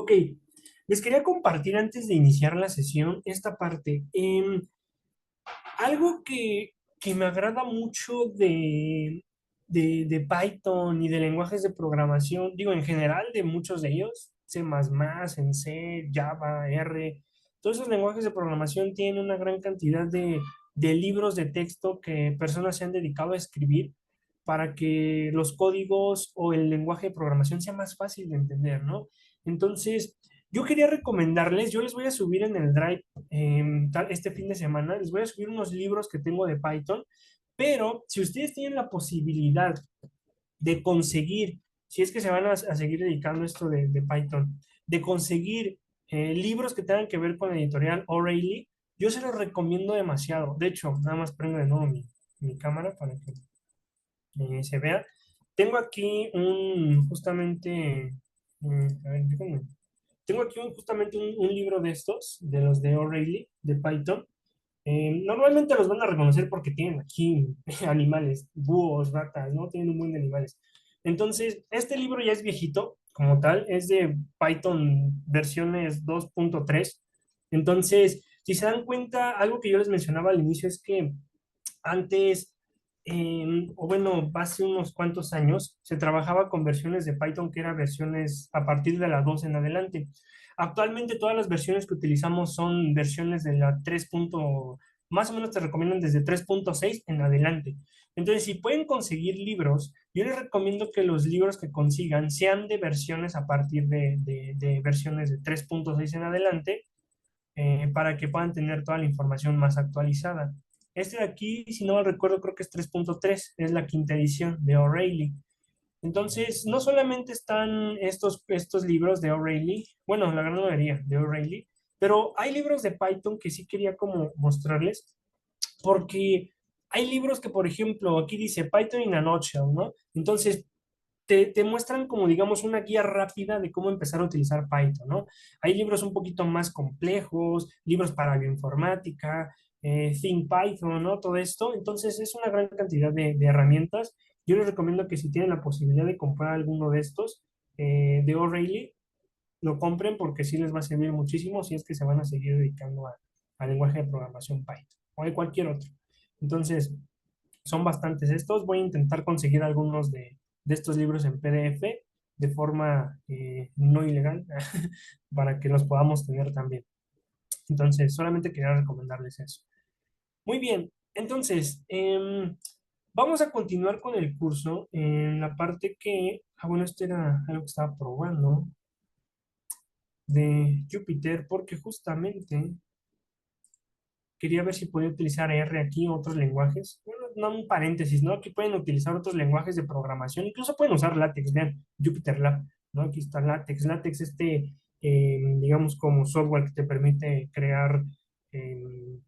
Ok, les quería compartir antes de iniciar la sesión esta parte. Algo que me agrada mucho de Python y de lenguajes de programación, digo en general de muchos de ellos, C++, en C, Java, R, todos esos lenguajes de programación tienen una gran cantidad de libros de texto que personas se han dedicado a escribir para que los códigos o el lenguaje de programación sea más fácil de entender, ¿no? Entonces, yo quería recomendarles, yo les voy a subir en el Drive este fin de semana, les voy a subir unos libros que tengo de Python, pero si ustedes tienen la posibilidad de conseguir, si es que se van a seguir dedicando a esto de Python, de conseguir libros que tengan que ver con la editorial O'Reilly, yo se los recomiendo demasiado. De hecho, nada más prendo de nuevo mi cámara para que se vea. Tengo aquí justamente, a ver, déjenme. Tengo aquí justamente un libro de estos, de los de O'Reilly, de Python. Normalmente los van a reconocer porque tienen aquí animales, búhos, ratas, ¿no? Tienen un buen de animales. Entonces, este libro ya es viejito, como tal, es de Python versiones 2.3. Entonces, si se dan cuenta, algo que yo les mencionaba al inicio es que antes, o bueno, hace unos cuantos años, se trabajaba con versiones de Python que eran versiones a partir de la 2 en adelante. Actualmente todas las versiones que utilizamos son versiones de la 3. Más o menos te recomiendan desde 3.6 en adelante. Entonces, si pueden conseguir libros, yo les recomiendo que los libros que consigan sean de versiones a partir de versiones de 3.6 en adelante, para que puedan tener toda la información más actualizada. Este de aquí, si no mal recuerdo, creo que es 3.3, es la quinta edición de O'Reilly. Entonces, no solamente están estos libros de O'Reilly, bueno, la gran mayoría de O'Reilly, pero hay libros de Python que sí quería como mostrarles, porque hay libros que, por ejemplo, aquí dice Python in a nutshell, ¿no? Entonces, te muestran como, digamos, una guía rápida de cómo empezar a utilizar Python, ¿no? Hay libros un poquito más complejos, libros para bioinformática, Think Python, ¿no? Todo esto. Entonces, es una gran cantidad de herramientas. Yo les recomiendo que si tienen la posibilidad de comprar alguno de estos, de O'Reilly, lo compren porque sí les va a servir muchísimo si es que se van a seguir dedicando al lenguaje de programación Python o de cualquier otro. Entonces, son bastantes estos. Voy a intentar conseguir algunos de estos libros en PDF de forma no ilegal para que los podamos tener también. Entonces, solamente quería recomendarles eso. Muy bien, entonces, vamos a continuar con el curso en la parte bueno, esto era algo que estaba probando de Jupyter, porque justamente quería ver si podía utilizar R aquí o otros lenguajes. Bueno, no un paréntesis, ¿no? Aquí pueden utilizar otros lenguajes de programación, incluso pueden usar LaTeX, vean, Jupyter Lab, ¿no? Aquí está LaTeX. LaTeX, digamos, como software que te permite crear, eh,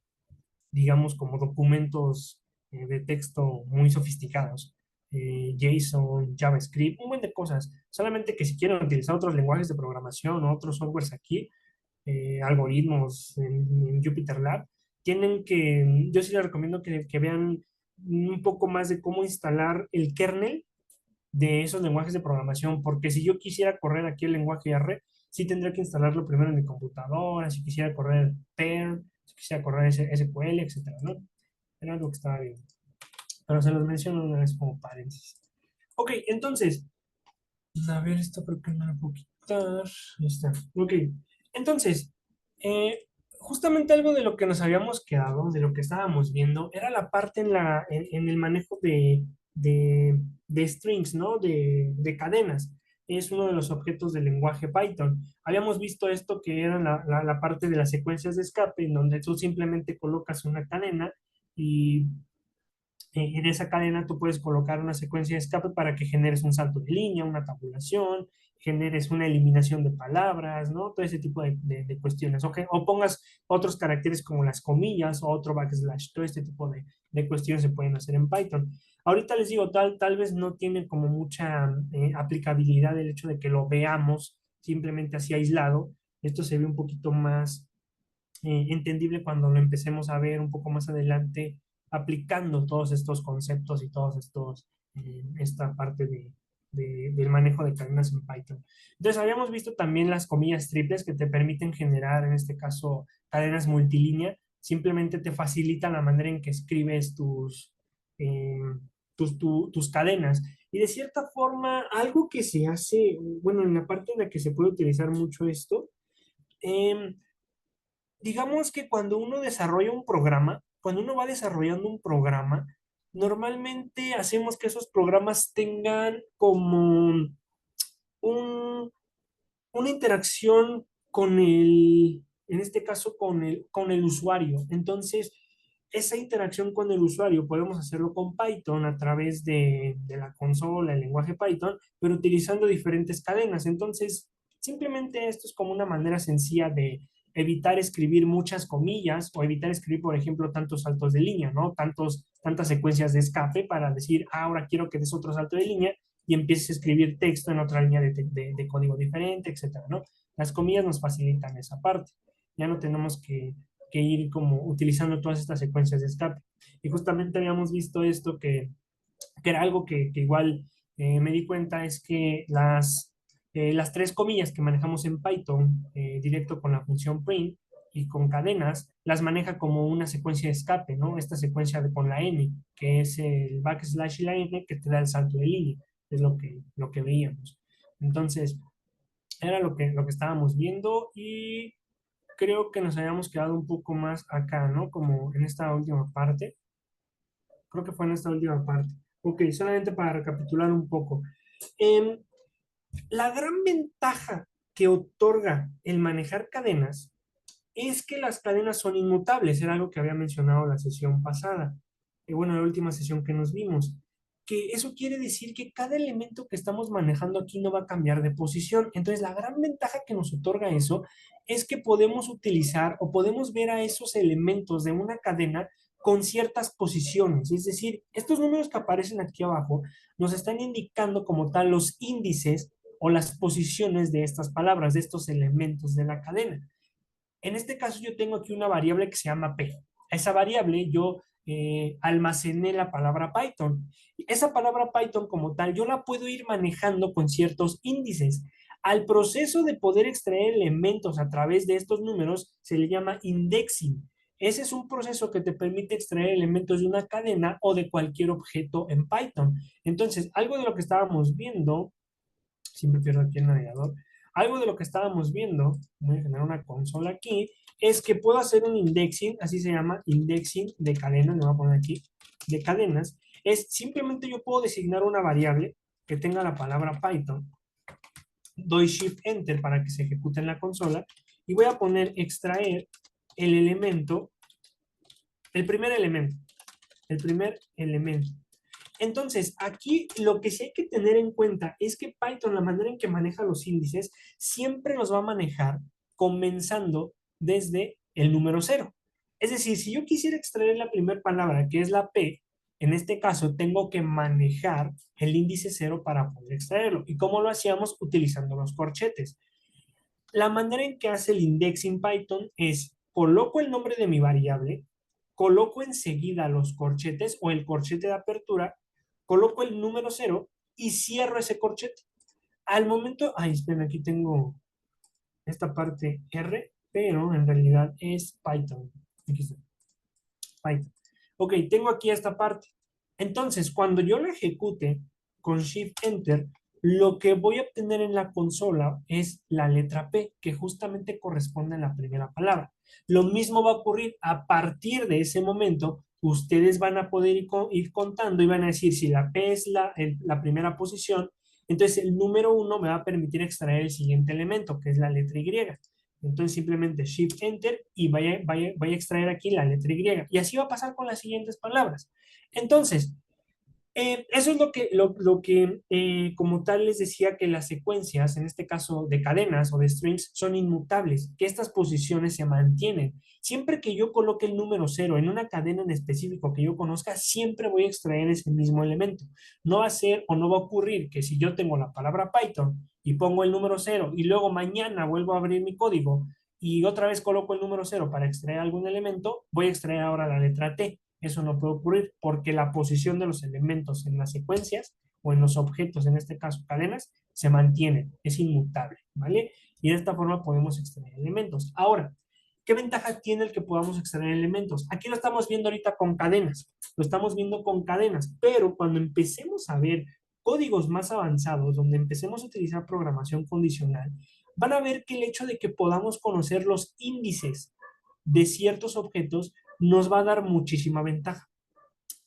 digamos, como documentos de texto muy sofisticados. JSON, JavaScript, un buen de cosas. Solamente que si quieren utilizar otros lenguajes de programación o otros softwares aquí, algoritmos en Jupyter Lab, yo sí les recomiendo que vean un poco más de cómo instalar el kernel de esos lenguajes de programación, porque si yo quisiera correr aquí el lenguaje R, sí tendría que instalarlo primero en mi computadora, si quisiera correr Perl, si quisiera correr SQL, etcétera, ¿no? Era algo que estaba bien. Pero se los menciono una vez como paréntesis. Ok, entonces, a ver, esto creo que no lo puedo quitar. Ahí está. Ok, entonces, justamente algo de lo que nos habíamos quedado, de lo que estábamos viendo, era la parte en el manejo de strings, ¿no? De cadenas. Es uno de los objetos del lenguaje Python. Habíamos visto esto que era la parte de las secuencias de escape, en donde tú simplemente colocas una cadena y en esa cadena tú puedes colocar una secuencia de escape para que generes un salto de línea, una tabulación, generes una eliminación de palabras, ¿no? Todo ese tipo de cuestiones. O pongas otros caracteres como las comillas o otro backslash. Todo este tipo de cuestiones se pueden hacer en Python. Ahorita les digo, tal vez no tiene como mucha aplicabilidad el hecho de que lo veamos simplemente así aislado. Esto se ve un poquito más entendible cuando lo empecemos a ver un poco más adelante aplicando todos estos conceptos y todos esta parte del manejo de cadenas en Python. Entonces, habíamos visto también las comillas triples que te permiten generar, en este caso, cadenas multilínea. Simplemente te facilita la manera en que escribes tus cadenas. Y de cierta forma, algo que se hace, bueno, en la parte en la que se puede utilizar mucho esto, em, digamos que cuando uno desarrolla un programa, cuando uno va desarrollando un programa, normalmente hacemos que esos programas tengan como un, una interacción con en este caso, con el usuario. Entonces, esa interacción con el usuario podemos hacerlo con Python a través de la consola, el lenguaje Python, pero utilizando diferentes cadenas. Entonces, simplemente esto es como una manera sencilla de evitar escribir muchas comillas o evitar escribir, por ejemplo, tantos saltos de línea, ¿no? Tantas secuencias de escape para decir, ah, ahora quiero que des otro salto de línea y empieces a escribir texto en otra línea de código diferente, etcétera, ¿no? Las comillas nos facilitan esa parte. Ya no tenemos que ir como utilizando todas estas secuencias de escape. Y justamente habíamos visto esto que era algo que igual me di cuenta, es que las tres comillas que manejamos en Python, directo con la función print y con cadenas, las maneja como una secuencia de escape, ¿no? Esta secuencia con la n, que es el backslash y la n que te da el salto de línea, es lo que veíamos. Entonces, era lo que estábamos viendo y creo que nos habíamos quedado un poco más acá, ¿no? Como en esta última parte. Creo que fue en esta última parte. Ok, solamente para recapitular un poco. Em, la gran ventaja que otorga el manejar cadenas es que las cadenas son inmutables, era algo que había mencionado la sesión pasada, bueno, la última sesión que nos vimos, que eso quiere decir que cada elemento que estamos manejando aquí no va a cambiar de posición. Entonces, la gran ventaja que nos otorga eso es que podemos utilizar o podemos ver a esos elementos de una cadena con ciertas posiciones. Es decir, estos números que aparecen aquí abajo nos están indicando como tal los índices o las posiciones de estas palabras, de estos elementos de la cadena. En este caso yo tengo aquí una variable que se llama P. A esa variable yo almacené la palabra Python. Esa palabra Python como tal yo la puedo ir manejando con ciertos índices. Al proceso de poder extraer elementos a través de estos números se le llama indexing. Ese es un proceso que te permite extraer elementos de una cadena o de cualquier objeto en Python. Entonces, algo de lo que estábamos viendo, siempre pierdo aquí el navegador. Algo de lo que estábamos viendo, voy a generar una consola aquí, es que puedo hacer un indexing, así se llama, indexing de cadenas, le voy a poner aquí, de cadenas, es simplemente yo puedo designar una variable que tenga la palabra Python, doy Shift Enter para que se ejecute en la consola, y voy a poner extraer el elemento, el primer elemento, el primer elemento. Entonces, aquí lo que sí hay que tener en cuenta es que Python, la manera en que maneja los índices, siempre los va a manejar comenzando desde el número cero. Es decir, si yo quisiera extraer la primera palabra, que es la P, en este caso tengo que manejar el índice cero para poder extraerlo. ¿Y cómo lo hacíamos? Utilizando los corchetes. La manera en que hace el indexing Python es, coloco el nombre de mi variable, coloco enseguida los corchetes o el corchete de apertura, coloco el número cero y cierro ese corchete. Al momento, ay, esperen, aquí tengo esta parte R, pero en realidad es Python. Aquí está, Python. Ok, tengo aquí esta parte. Entonces, cuando yo lo ejecute con Shift Enter, lo que voy a obtener en la consola es la letra P, que justamente corresponde a la primera palabra. Lo mismo va a ocurrir a partir de ese momento. Ustedes van a poder ir contando y van a decir si la P es la primera posición, entonces el número uno me va a permitir extraer el siguiente elemento, que es la letra Y. Entonces simplemente Shift Enter y vaya a extraer aquí la letra Y. Y así va a pasar con las siguientes palabras. Entonces, eso es lo que como tal les decía, que las secuencias, en este caso de cadenas o de strings, son inmutables, que estas posiciones se mantienen. Siempre que yo coloque el número cero en una cadena en específico que yo conozca, siempre voy a extraer ese mismo elemento. No va a ser o no va a ocurrir que si yo tengo la palabra Python y pongo el número cero y luego mañana vuelvo a abrir mi código y otra vez coloco el número cero para extraer algún elemento, voy a extraer ahora la letra T. Eso no puede ocurrir porque la posición de los elementos en las secuencias o en los objetos, en este caso cadenas, se mantienen, es inmutable, ¿vale? Y de esta forma podemos extraer elementos. Ahora, ¿qué ventaja tiene el que podamos extraer elementos? Aquí lo estamos viendo ahorita con cadenas, lo estamos viendo con cadenas, pero cuando empecemos a ver códigos más avanzados, donde empecemos a utilizar programación condicional, van a ver que el hecho de que podamos conocer los índices de ciertos objetos nos va a dar muchísima ventaja.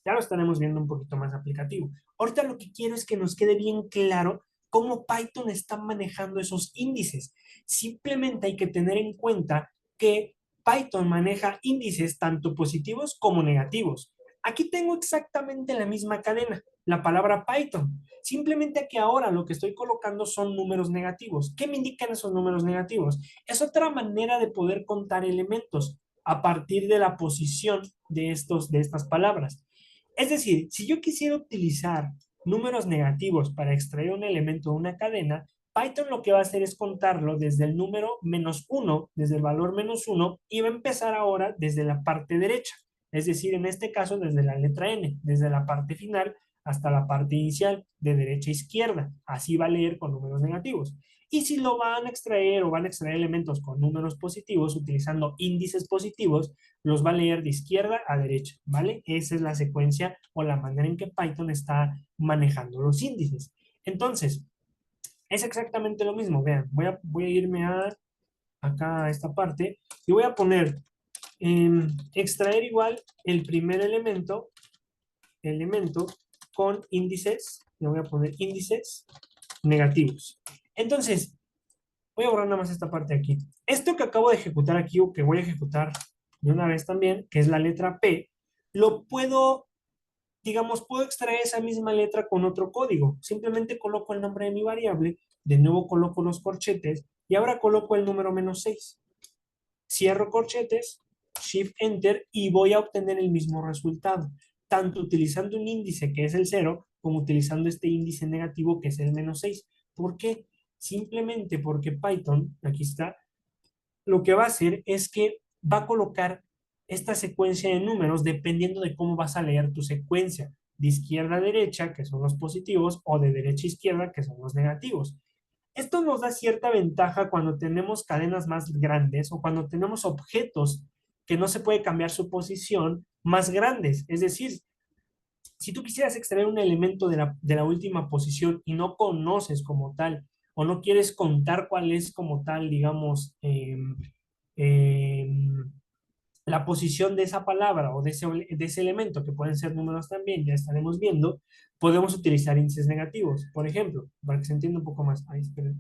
Ya lo estaremos viendo un poquito más aplicativo. Ahorita lo que quiero es que nos quede bien claro cómo Python está manejando esos índices. Simplemente hay que tener en cuenta que Python maneja índices tanto positivos como negativos. Aquí tengo exactamente la misma cadena, la palabra Python. Simplemente que ahora lo que estoy colocando son números negativos. ¿Qué me indican esos números negativos? Es otra manera de poder contar elementos a partir de la posición de estas palabras. Es decir, si yo quisiera utilizar números negativos para extraer un elemento de una cadena, Python lo que va a hacer es contarlo desde el número -1, desde el valor -1, y va a empezar ahora desde la parte derecha. Es decir, en este caso desde la letra N, desde la parte final hasta la parte inicial, de derecha a izquierda. Así va a leer con números negativos. Y si lo van a extraer o van a extraer elementos con números positivos utilizando índices positivos, los va a leer de izquierda a derecha, ¿vale? Esa es la secuencia o la manera en que Python está manejando los índices. Entonces, es exactamente lo mismo. Vean, voy a irme acá a esta parte y voy a poner extraer igual el primer elemento con índices, le voy a poner índices negativos. Entonces, voy a borrar nada más esta parte de aquí. Esto que acabo de ejecutar aquí o que voy a ejecutar de una vez también, que es la letra P, lo puedo, digamos, puedo extraer esa misma letra con otro código. Simplemente coloco el nombre de mi variable, de nuevo coloco los corchetes y ahora coloco el número -6. Cierro corchetes, Shift Enter y voy a obtener el mismo resultado, tanto utilizando un índice que es el 0 como utilizando este índice negativo que es el -6. ¿Por qué? Simplemente porque Python, aquí está, lo que va a hacer es que va a colocar esta secuencia de números dependiendo de cómo vas a leer tu secuencia, de izquierda a derecha, que son los positivos, o de derecha a izquierda, que son los negativos. Esto nos da cierta ventaja cuando tenemos cadenas más grandes o cuando tenemos objetos que no se puede cambiar su posición más grandes. Es decir, si tú quisieras extraer un elemento de la última posición y no conoces como tal, o no quieres contar cuál es como tal, digamos, eh, la posición de esa palabra o de ese elemento, que pueden ser números también, ya estaremos viendo, podemos utilizar índices negativos. Por ejemplo, para que se entienda un poco más. Ahí, esperen,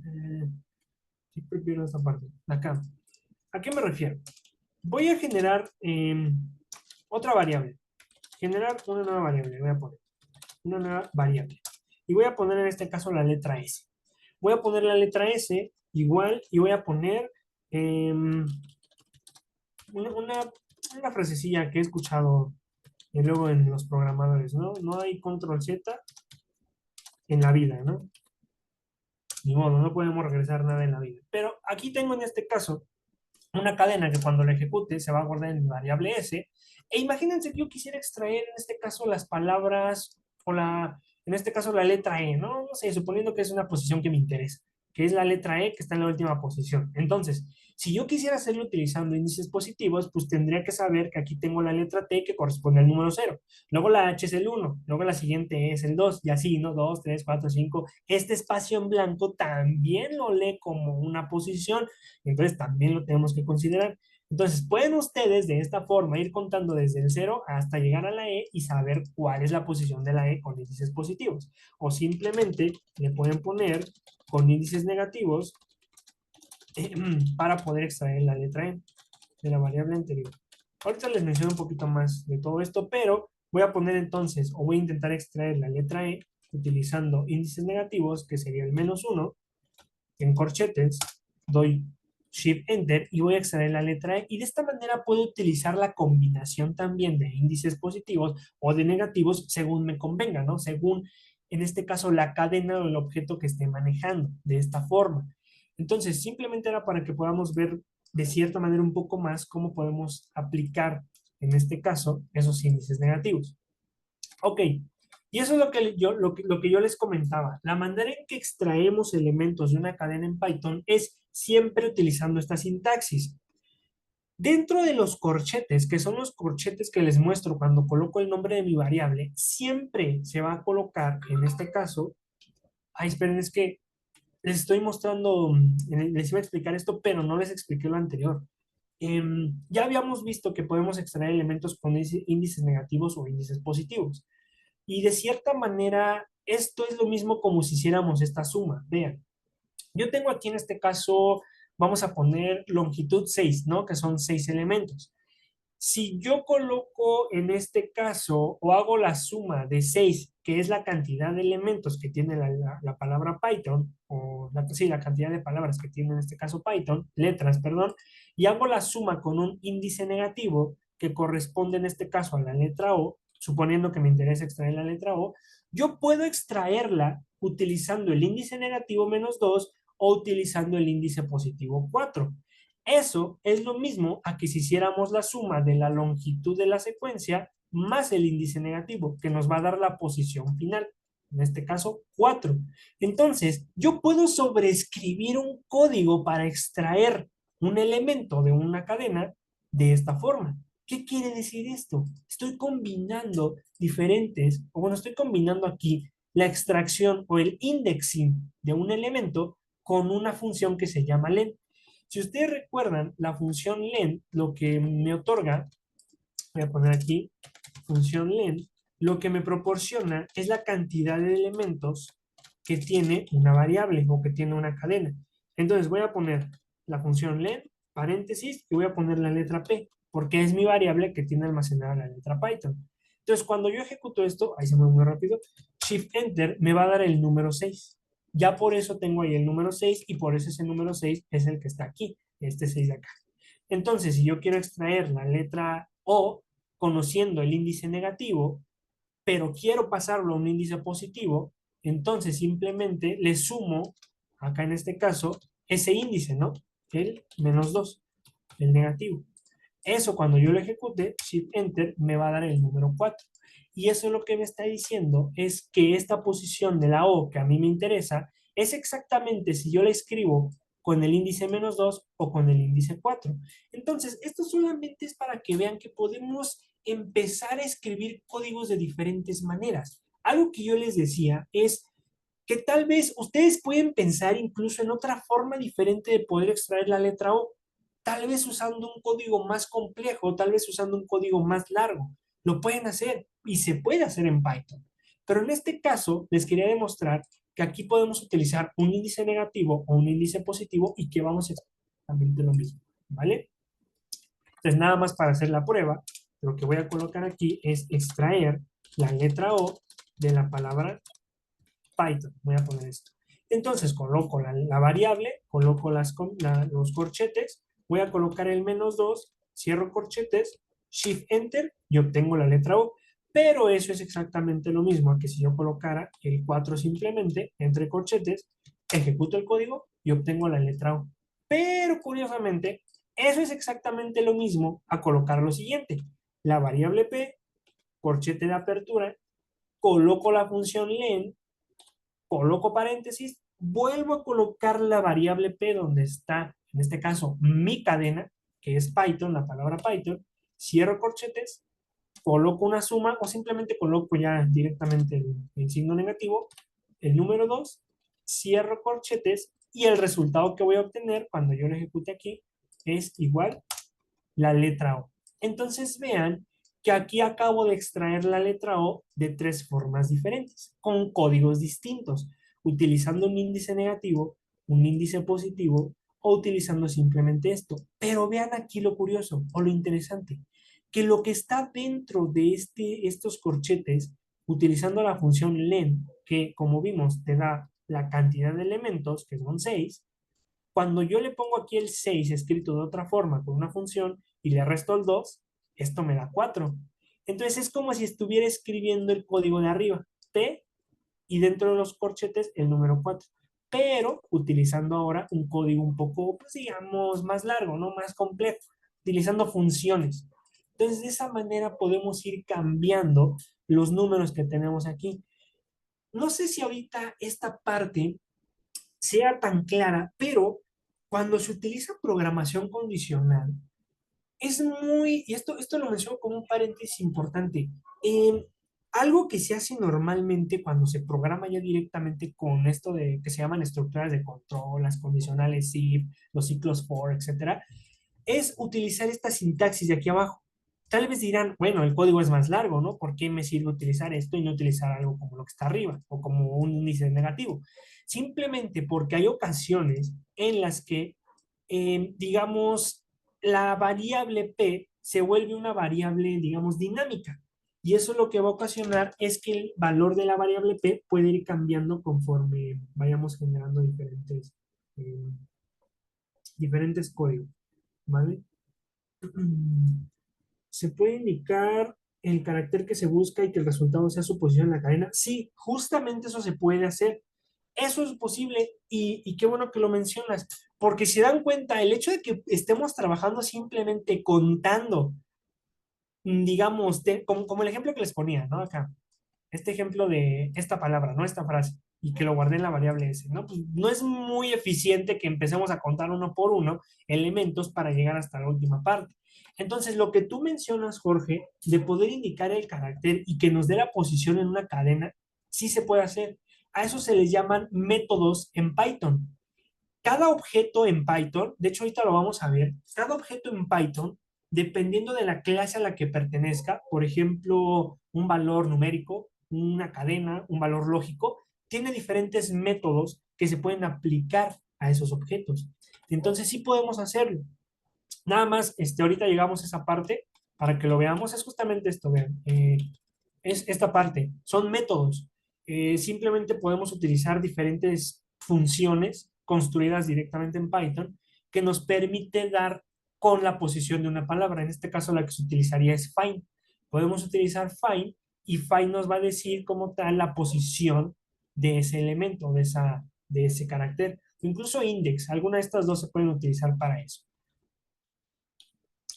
sí, prefiero esta parte, acá. ¿A qué me refiero? Voy a generar otra variable. Generar una nueva variable, voy a poner una nueva variable. Y voy a poner en este caso la letra S. Voy a poner la letra S igual y voy a poner una frasecilla que he escuchado luego en los programadores, ¿no? No hay control Z en la vida, ¿no? Ni modo, no podemos regresar nada en la vida. Pero aquí tengo en este caso una cadena que cuando la ejecute se va a guardar en mi variable S. E imagínense que yo quisiera extraer en este caso las palabras o en este caso la letra E, ¿no? No sé, suponiendo que es una posición que me interesa, que es la letra E que está en la última posición. Entonces, si yo quisiera hacerlo utilizando índices positivos, pues tendría que saber que aquí tengo la letra T que corresponde al número 0. Luego la H es el 1, luego la siguiente es el 2, y así, ¿no? 2, 3, 4, 5. Este espacio en blanco también lo lee como una posición, entonces también lo tenemos que considerar. Entonces, pueden ustedes de esta forma ir contando desde el 0 hasta llegar a la E y saber cuál es la posición de la E con índices positivos. O simplemente le pueden poner con índices negativos para poder extraer la letra E de la variable anterior. Ahorita les menciono un poquito más de todo esto, pero voy a poner entonces, o voy a intentar extraer la letra E utilizando índices negativos, que sería el -1, en corchetes, doy Shift Enter y voy a extraer la letra E y de esta manera puedo utilizar la combinación también de índices positivos o de negativos según me convenga, ¿no? Según, en este caso, la cadena o el objeto que esté manejando de esta forma. Entonces, simplemente era para que podamos ver de cierta manera un poco más cómo podemos aplicar, en este caso, esos índices negativos. Ok, Y eso es lo que yo les comentaba. La manera en que extraemos elementos de una cadena en Python es siempre utilizando esta sintaxis. Dentro de los corchetes, que son los corchetes que les muestro cuando coloco el nombre de mi variable, siempre se va a colocar, en este caso, ay, esperen, es que les estoy mostrando, les iba a explicar esto, pero no les expliqué lo anterior. Ya habíamos visto que podemos extraer elementos con índices negativos o índices positivos. Y de cierta manera, esto es lo mismo como si hiciéramos esta suma. Vean, yo tengo aquí en este caso, vamos a poner longitud 6, ¿no? Que son 6 elementos. Si yo coloco en este caso o hago la suma de 6, que es la cantidad de elementos que tiene la palabra Python, o sí, la cantidad de palabras que tiene en este caso Python, letras, perdón, y hago la suma con un índice negativo que corresponde en este caso a la letra O, suponiendo que me interesa extraer la letra O, yo puedo extraerla utilizando el índice negativo -2 o utilizando el índice positivo 4. Eso es lo mismo a que si hiciéramos la suma de la longitud de la secuencia más el índice negativo, que nos va a dar la posición final, en este caso 4. Entonces, yo puedo sobreescribir un código para extraer un elemento de una cadena de esta forma. ¿Qué quiere decir esto? Estoy combinando diferentes, o bueno, estoy combinando aquí la extracción o el indexing de un elemento con una función que se llama len. Si ustedes recuerdan, la función len lo que me otorga, voy a poner aquí, función len, lo que me proporciona es la cantidad de elementos que tiene una variable o que tiene una cadena. Entonces voy a poner la función len, paréntesis, y voy a poner la letra P, porque es mi variable que tiene almacenada la letra Python. Entonces cuando yo ejecuto esto, ahí se mueve muy rápido, Shift Enter me va a dar el número 6. Ya por eso tengo ahí el número 6 y por eso ese número 6 es el que está aquí, este 6 de acá. Entonces, si yo quiero extraer la letra O conociendo el índice negativo, pero quiero pasarlo a un índice positivo, entonces simplemente le sumo, acá en este caso, ese índice, ¿no? El -2, el negativo. Eso cuando yo lo ejecute, Shift Enter, me va a dar el número 4. Y eso lo que me está diciendo es que esta posición de la O que a mí me interesa es exactamente si yo la escribo con el índice -2 o con el índice 4. Entonces, esto solamente es para que vean que podemos empezar a escribir códigos de diferentes maneras. Algo que yo les decía es que tal vez ustedes pueden pensar incluso en otra forma diferente de poder extraer la letra O, tal vez usando un código más complejo, tal vez usando un código más largo. Lo pueden hacer y se puede hacer en Python. Pero en este caso, les quería demostrar que aquí podemos utilizar un índice negativo o un índice positivo y que vamos a hacer exactamente lo mismo, ¿vale? Entonces, nada más para hacer la prueba, lo que voy a colocar aquí es extraer la letra O de la palabra Python. Voy a poner esto. Entonces coloco la variable, coloco los corchetes, voy a colocar el -2, cierro corchetes, Shift Enter y obtengo la letra O. Pero eso es exactamente lo mismo que si yo colocara el 4 simplemente entre corchetes, ejecuto el código y obtengo la letra O. Pero curiosamente, eso es exactamente lo mismo a colocar lo siguiente. La variable P, corchete de apertura, coloco la función len, coloco paréntesis, vuelvo a colocar la variable P donde está, en este caso, mi cadena, que es Python, la palabra Python, cierro corchetes, coloco una suma o simplemente coloco ya directamente el signo negativo, el número 2, cierro corchetes y el resultado que voy a obtener cuando yo lo ejecute aquí es igual la letra O. Entonces vean que aquí acabo de extraer la letra O de tres formas diferentes, con códigos distintos, utilizando un índice negativo, un índice positivo o utilizando simplemente esto. Pero vean aquí lo curioso o lo interesante, que lo que está dentro de estos corchetes, utilizando la función len, que como vimos te da la cantidad de elementos, que son 6, cuando yo le pongo aquí el 6 escrito de otra forma con una función y le resto el 2, esto me da 4. Entonces es como si estuviera escribiendo el código de arriba, P, y dentro de los corchetes el número 4, pero utilizando ahora un código un poco, pues digamos, más largo, ¿no? Más complejo, utilizando funciones. Entonces de esa manera podemos ir cambiando los números que tenemos aquí. no sé si ahorita esta parte sea tan clara, pero cuando se utiliza programación condicional, es muy, y esto lo menciono como un paréntesis importante, eh, algo que se hace normalmente cuando se programa ya directamente con esto de que se llaman estructuras de control, las condicionales if, los ciclos for, etcétera, es utilizar esta sintaxis de aquí abajo. Tal vez dirán, bueno, el código es más largo, ¿no? ¿Por qué me sirve utilizar esto y no utilizar algo como lo que está arriba o como un índice negativo? Simplemente porque hay ocasiones en las que, digamos, la variable P se vuelve una variable, digamos, dinámica. Y eso lo que va a ocasionar es que el valor de la variable P puede ir cambiando conforme vayamos generando diferentes códigos, ¿vale? ¿Se puede indicar el carácter que se busca y que el resultado sea su posición en la cadena? Sí, justamente eso se puede hacer. Eso es posible y qué bueno que lo mencionas, porque si dan cuenta, el hecho de que estemos trabajando simplemente contando, digamos, como el ejemplo que les ponía, ¿no? Acá, este ejemplo de esta palabra, ¿no? Esta frase, y que lo guardé en la variable S, ¿no? Pues no es muy eficiente que empecemos a contar uno por uno elementos para llegar hasta la última parte. Entonces, lo que tú mencionas, Jorge, de poder indicar el carácter y que nos dé la posición en una cadena, sí se puede hacer. A eso se les llaman métodos en Python. Cada objeto en Python, de hecho ahorita lo vamos a ver, cada objeto en Python, dependiendo de la clase a la que pertenezca, por ejemplo, un valor numérico, una cadena, un valor lógico, tiene diferentes métodos que se pueden aplicar a esos objetos. Entonces sí podemos hacerlo. Nada más, ahorita llegamos a esa parte para que lo veamos, es justamente esto, vean, es esta parte, son métodos. Simplemente podemos utilizar diferentes funciones construidas directamente en Python que nos permite dar con la posición de una palabra. En este caso, la que se utilizaría es find. Podemos utilizar find y find nos va a decir como tal la posición de ese elemento, de ese carácter. Incluso index, alguna de estas dos se pueden utilizar para eso,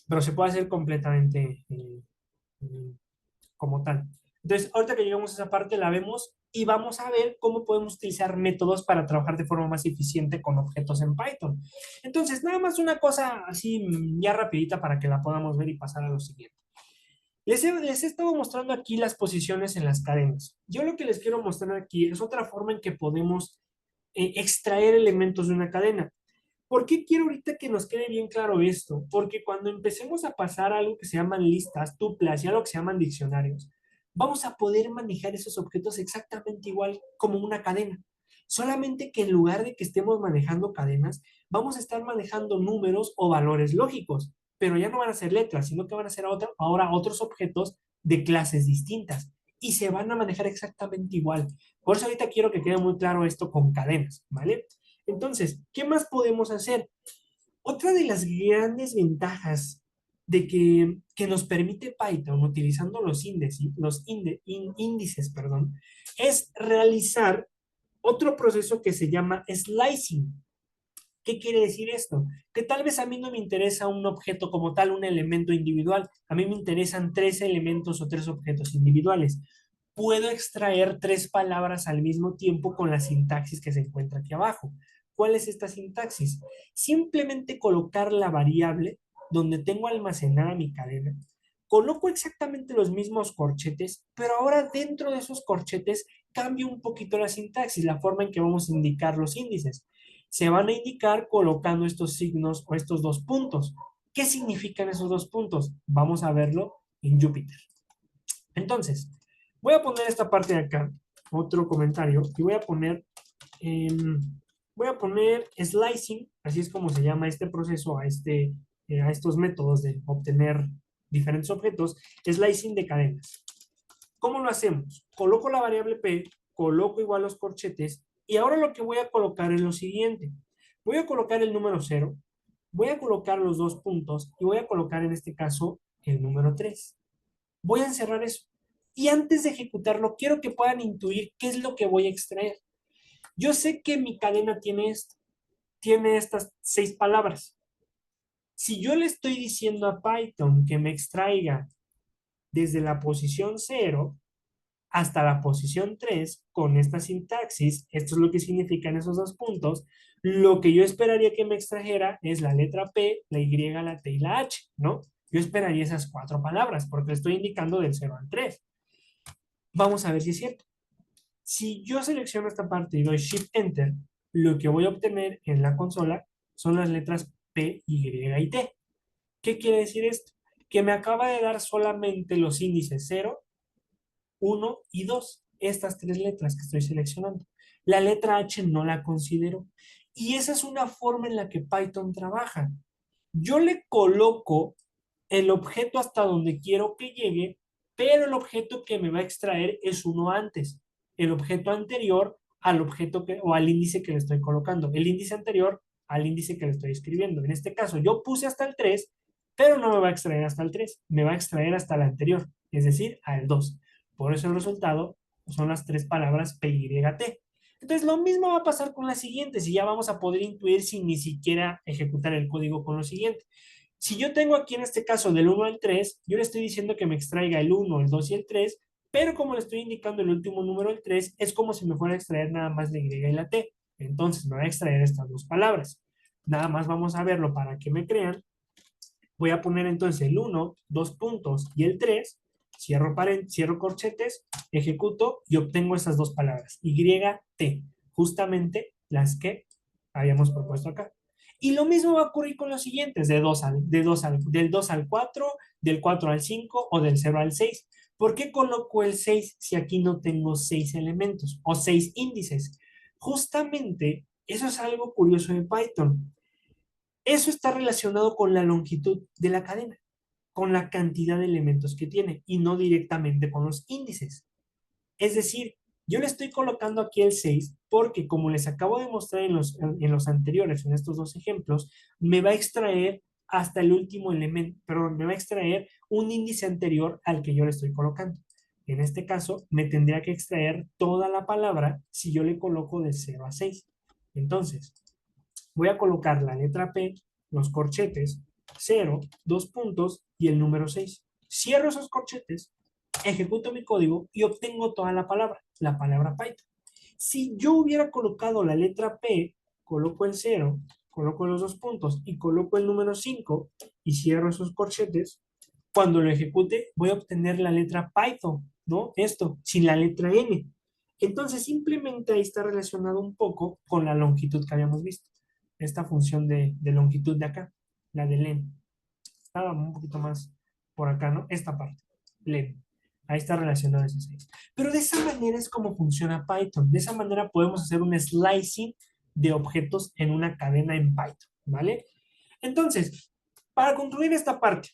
pero se puede hacer completamente eh, como tal. Entonces, ahorita que llegamos a esa parte, la vemos y vamos a ver cómo podemos utilizar métodos para trabajar de forma más eficiente con objetos en Python. Entonces, nada más una cosa así ya rapidita para que la podamos ver y pasar a lo siguiente. Les he estado mostrando aquí las posiciones en las cadenas. Yo lo que les quiero mostrar aquí es otra forma en que podemos extraer elementos de una cadena. ¿Por qué quiero ahorita que nos quede bien claro esto? Porque cuando empecemos a pasar a algo que se llaman listas, tuplas y algo que se llaman diccionarios, vamos a poder manejar esos objetos exactamente igual como una cadena. Solamente que en lugar de que estemos manejando cadenas, vamos a estar manejando números o valores lógicos, pero ya no van a ser letras, sino que van a ser ahora otros objetos de clases distintas y se van a manejar exactamente igual. Por eso ahorita quiero que quede muy claro esto con cadenas, ¿vale? Entonces, ¿qué más podemos hacer? Otra de las grandes ventajas que nos permite Python utilizando los índices, perdón, es realizar otro proceso que se llama slicing. ¿Qué quiere decir esto? Que tal vez a mí no me interesa un objeto como tal, un elemento individual. A mí me interesan tres elementos o tres objetos individuales. Puedo extraer tres palabras al mismo tiempo con la sintaxis que se encuentra aquí abajo. ¿Cuál es esta sintaxis? Simplemente colocar la variable donde tengo almacenada mi cadena. Coloco exactamente los mismos corchetes, pero ahora dentro de esos corchetes cambio un poquito la sintaxis, la forma en que vamos a indicar los índices. Se van a indicar colocando estos signos o estos dos puntos. ¿Qué significan esos dos puntos? Vamos a verlo en Jupyter. Entonces, voy a poner esta parte de acá, otro comentario, y voy a poner slicing, así es como se llama este proceso, a estos métodos de obtener diferentes objetos, slicing de cadenas. ¿Cómo lo hacemos? Coloco la variable P, coloco igual los corchetes, y ahora lo que voy a colocar es lo siguiente. Voy a colocar el número 0, voy a colocar los dos puntos, y voy a colocar en este caso el número 3. Voy a encerrar eso. Y antes de ejecutarlo, quiero que puedan intuir qué es lo que voy a extraer. Yo sé que mi cadena tiene estas 6 palabras. Si yo le estoy diciendo a Python que me extraiga desde la posición 0, hasta la posición 3 con esta sintaxis. Esto es lo que significan esos dos puntos. Lo que yo esperaría que me extrajera es la letra P, la Y, la T y la H, ¿no? Yo esperaría esas cuatro palabras porque estoy indicando del 0 al 3. Vamos a ver si es cierto. Si yo selecciono esta parte y doy Shift Enter, lo que voy a obtener en la consola son las letras P, Y y T. ¿Qué quiere decir esto? Que me acaba de dar solamente los índices 0, 1 y 2, estas tres letras que estoy seleccionando. La letra H no la considero. Y esa es una forma en la que Python trabaja. Yo le coloco el objeto hasta donde quiero que llegue, pero el objeto que me va a extraer es uno antes. El objeto anterior al objeto que, o al índice que le estoy colocando. El índice anterior al índice que le estoy escribiendo. En este caso, yo puse hasta el 3, pero no me va a extraer hasta el 3, me va a extraer hasta el anterior, es decir, al 2. Por eso el resultado son las tres palabras P, Y, T. Entonces, lo mismo va a pasar con las siguientes y ya vamos a poder intuir sin ni siquiera ejecutar el código con lo siguiente. Si yo tengo aquí en este caso del 1 al 3, yo le estoy diciendo que me extraiga el 1, el 2 y el 3, pero como le estoy indicando el último número, el 3, es como si me fuera a extraer nada más la Y y la T. Entonces me va a extraer estas dos palabras. Nada más vamos a verlo para que me crean. Voy a poner entonces el 1, dos puntos y el 3, cierro corchetes, ejecuto y obtengo esas dos palabras, Y, T, justamente las que habíamos propuesto acá. Y lo mismo va a ocurrir con los siguientes, del 2 al 4, del 4 al 5 o del 0 al 6. ¿Por qué coloco el 6 si aquí no tengo 6 elementos o 6 índices? Justamente eso es algo curioso de Python. Eso está relacionado con la longitud de la cadena, con la cantidad de elementos que tiene y no directamente con los índices. Es decir, yo le estoy colocando aquí el 6 porque, como les acabo de mostrar en los anteriores, en estos dos ejemplos, me va a extraer hasta el último elemento, perdón, me va a extraer un índice anterior al que yo le estoy colocando. En este caso, me tendría que extraer toda la palabra si yo le coloco de 0 a 6. Entonces, voy a colocar la letra P, los corchetes, 0, dos puntos y el número 6. Cierro esos corchetes, ejecuto mi código y obtengo toda la palabra Python. Si yo hubiera colocado la letra P, coloco el 0, coloco los dos puntos y coloco el número 5 y cierro esos corchetes, cuando lo ejecute voy a obtener la letra Python, ¿no? Esto, sin la letra N. Entonces, simplemente ahí está relacionado un poco con la longitud que habíamos visto. Esta función de longitud de acá, la de len. Estaba un poquito más por acá, ¿no? Esta parte, len. Ahí está relacionado ese 6. Pero de esa manera es como funciona Python. De esa manera podemos hacer un slicing de objetos en una cadena en Python, ¿vale? Entonces, para concluir esta parte,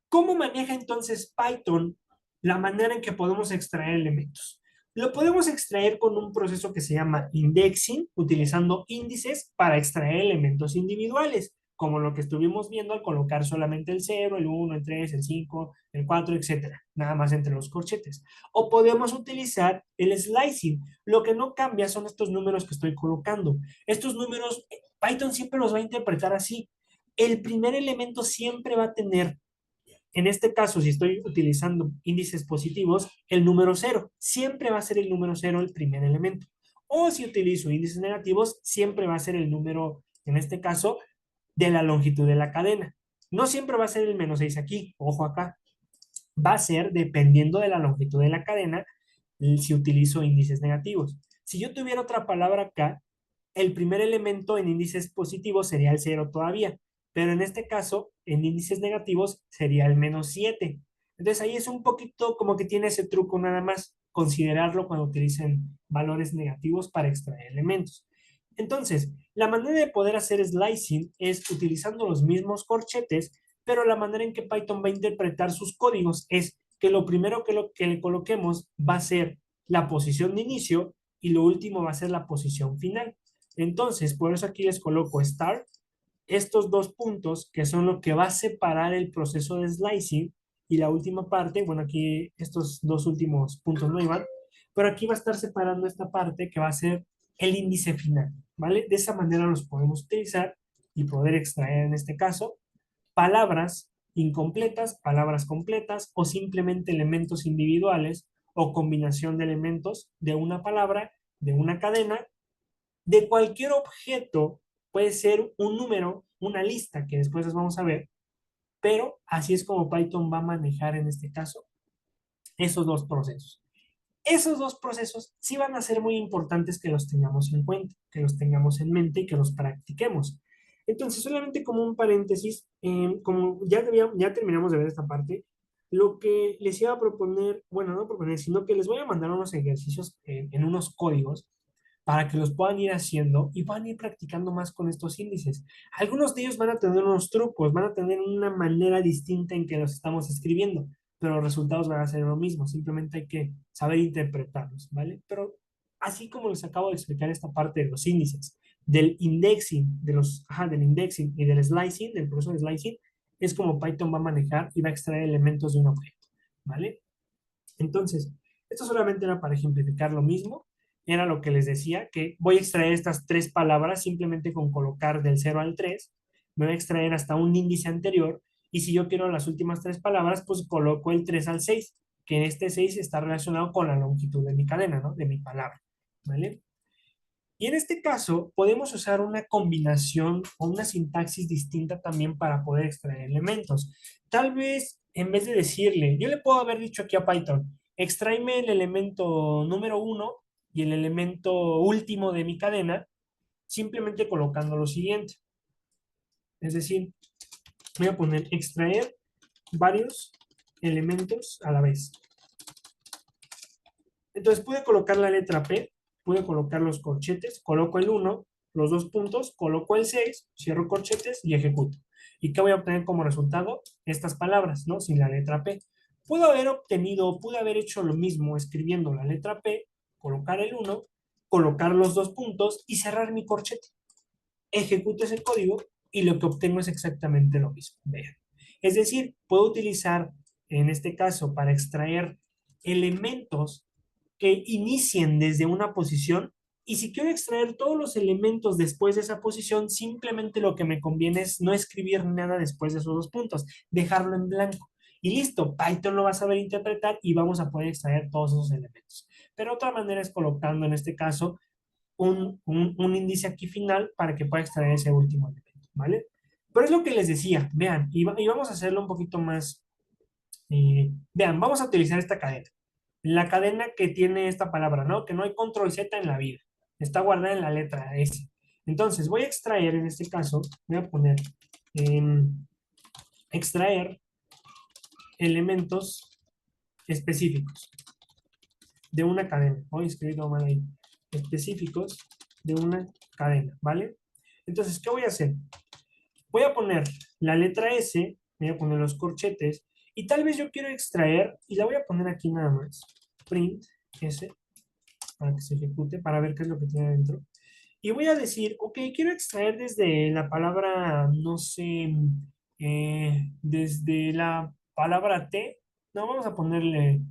¿cómo maneja entonces Python la manera en que podemos extraer elementos? Lo podemos extraer con un proceso que se llama indexing, utilizando índices para extraer elementos individuales, como lo que estuvimos viendo al colocar solamente el 0, el 1, el 3, el 5, el 4, etcétera, nada más entre los corchetes. O podemos utilizar el slicing. Lo que no cambia son estos números que estoy colocando. Estos números, Python siempre los va a interpretar así. El primer elemento siempre va a tener, en este caso, si estoy utilizando índices positivos, el número 0. Siempre va a ser el número 0 el primer elemento. O si utilizo índices negativos, siempre va a ser el número, en este caso, de la longitud de la cadena. No siempre va a ser el menos 6 aquí, ojo acá. Va a ser dependiendo de la longitud de la cadena si utilizo índices negativos. Si yo tuviera otra palabra acá, el primer elemento en índices positivos sería el 0 todavía, pero en este caso, en índices negativos sería el menos 7. Entonces ahí es un poquito como que tiene ese truco nada más, considerarlo cuando utilicen valores negativos para extraer elementos. Entonces, la manera de poder hacer slicing es utilizando los mismos corchetes, pero la manera en que Python va a interpretar sus códigos es que lo primero que le coloquemos va a ser la posición de inicio y lo último va a ser la posición final. Entonces, por eso aquí les coloco start, estos dos puntos que son lo que va a separar el proceso de slicing y la última parte, bueno, aquí estos dos últimos puntos no iban, pero aquí va a estar separando esta parte que va a ser el índice final, ¿vale? De esa manera los podemos utilizar y poder extraer en este caso palabras incompletas, palabras completas o simplemente elementos individuales o combinación de elementos de una palabra, de una cadena, de cualquier objeto. Puede ser un número, una lista, que después les vamos a ver, pero así es como Python va a manejar en este caso esos dos procesos. Esos dos procesos sí van a ser muy importantes que los tengamos en cuenta, que los tengamos en mente y que los practiquemos. Entonces, solamente como un paréntesis, como ya terminamos de ver esta parte, lo que les iba a proponer, bueno, no proponer, sino que les voy a mandar unos ejercicios en unos códigos para que los puedan ir haciendo y van a ir practicando más con estos índices. Algunos de ellos van a tener unos trucos, van a tener una manera distinta en que los estamos escribiendo, pero los resultados van a ser lo mismo, simplemente hay que saber interpretarlos, ¿vale? Pero así como les acabo de explicar esta parte de los índices, del indexing, del indexing y del slicing, del proceso de slicing, es como Python va a manejar y va a extraer elementos de un objeto, ¿vale? Entonces, esto solamente era para ejemplificar lo mismo. Era lo que les decía, que voy a extraer estas tres palabras simplemente con colocar del 0 al 3. Me voy a extraer hasta un índice anterior. Y si yo quiero las últimas tres palabras, pues coloco el 3 al 6, que en este 6 está relacionado con la longitud de mi cadena, ¿no? De mi palabra, ¿vale? Y en este caso, podemos usar una combinación o una sintaxis distinta también para poder extraer elementos. Tal vez, en vez de decirle, yo le puedo haber dicho aquí a Python, extráeme el elemento número uno y el elemento último de mi cadena, simplemente colocando lo siguiente. Es decir, voy a poner extraer varios elementos a la vez. Entonces pude colocar la letra P, pude colocar los corchetes, coloco el 1, los dos puntos, coloco el 6, cierro corchetes y ejecuto. ¿Y qué voy a obtener como resultado? Estas palabras, ¿no? Sin la letra P. Pude haber hecho lo mismo escribiendo la letra P, colocar el 1, colocar los dos puntos y cerrar mi corchete. Ejecuto ese código y lo que obtengo es exactamente lo mismo. Vean. Es decir, puedo utilizar en este caso para extraer elementos que inicien desde una posición, y si quiero extraer todos los elementos después de esa posición, simplemente lo que me conviene es no escribir nada después de esos dos puntos, dejarlo en blanco. Y listo, Python lo va a saber interpretar y vamos a poder extraer todos esos elementos. Pero otra manera es colocando en este caso un índice aquí final para que pueda extraer ese último elemento, ¿vale? Pero es lo que les decía, vean, y vamos a hacerlo un poquito más. Vean, vamos a utilizar esta cadena. La cadena que tiene esta palabra, ¿no? Que no hay control Z en la vida. Está guardada en la letra S. Entonces, voy a extraer, en este caso, voy a poner extraer elementos específicos de una cadena. Voy a escribirlo mal ahí. Específicos de una cadena, ¿vale? Entonces, ¿qué voy a hacer? Voy a poner la letra S, voy a poner los corchetes, y tal vez yo quiero extraer, y la voy a poner aquí nada más, print S, para que se ejecute, para ver qué es lo que tiene adentro. Y voy a decir, ok, quiero extraer desde la palabra, no sé, desde la palabra T, no, vamos a ponerle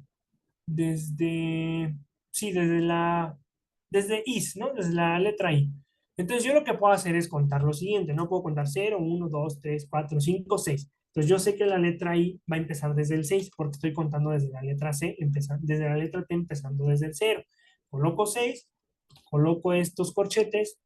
desde, sí, desde is, ¿no? Desde la letra I. Entonces yo lo que puedo hacer es contar lo siguiente, ¿no? Puedo contar 0, 1, 2, 3, 4, 5, 6. Entonces yo sé que la letra I va a empezar desde el 6 porque estoy contando desde la letra C, desde la letra T empezando desde el 0. Coloco 6, coloco estos corchetes,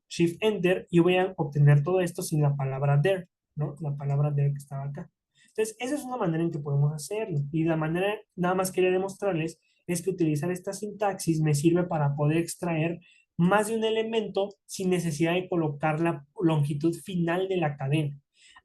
Shift Enter y voy a obtener todo esto sin la palabra there, ¿no? La palabra there que estaba acá. Entonces, esa es una manera en que podemos hacerlo. Y la manera, nada más quería demostrarles, es que utilizar esta sintaxis me sirve para poder extraer más de un elemento sin necesidad de colocar la longitud final de la cadena.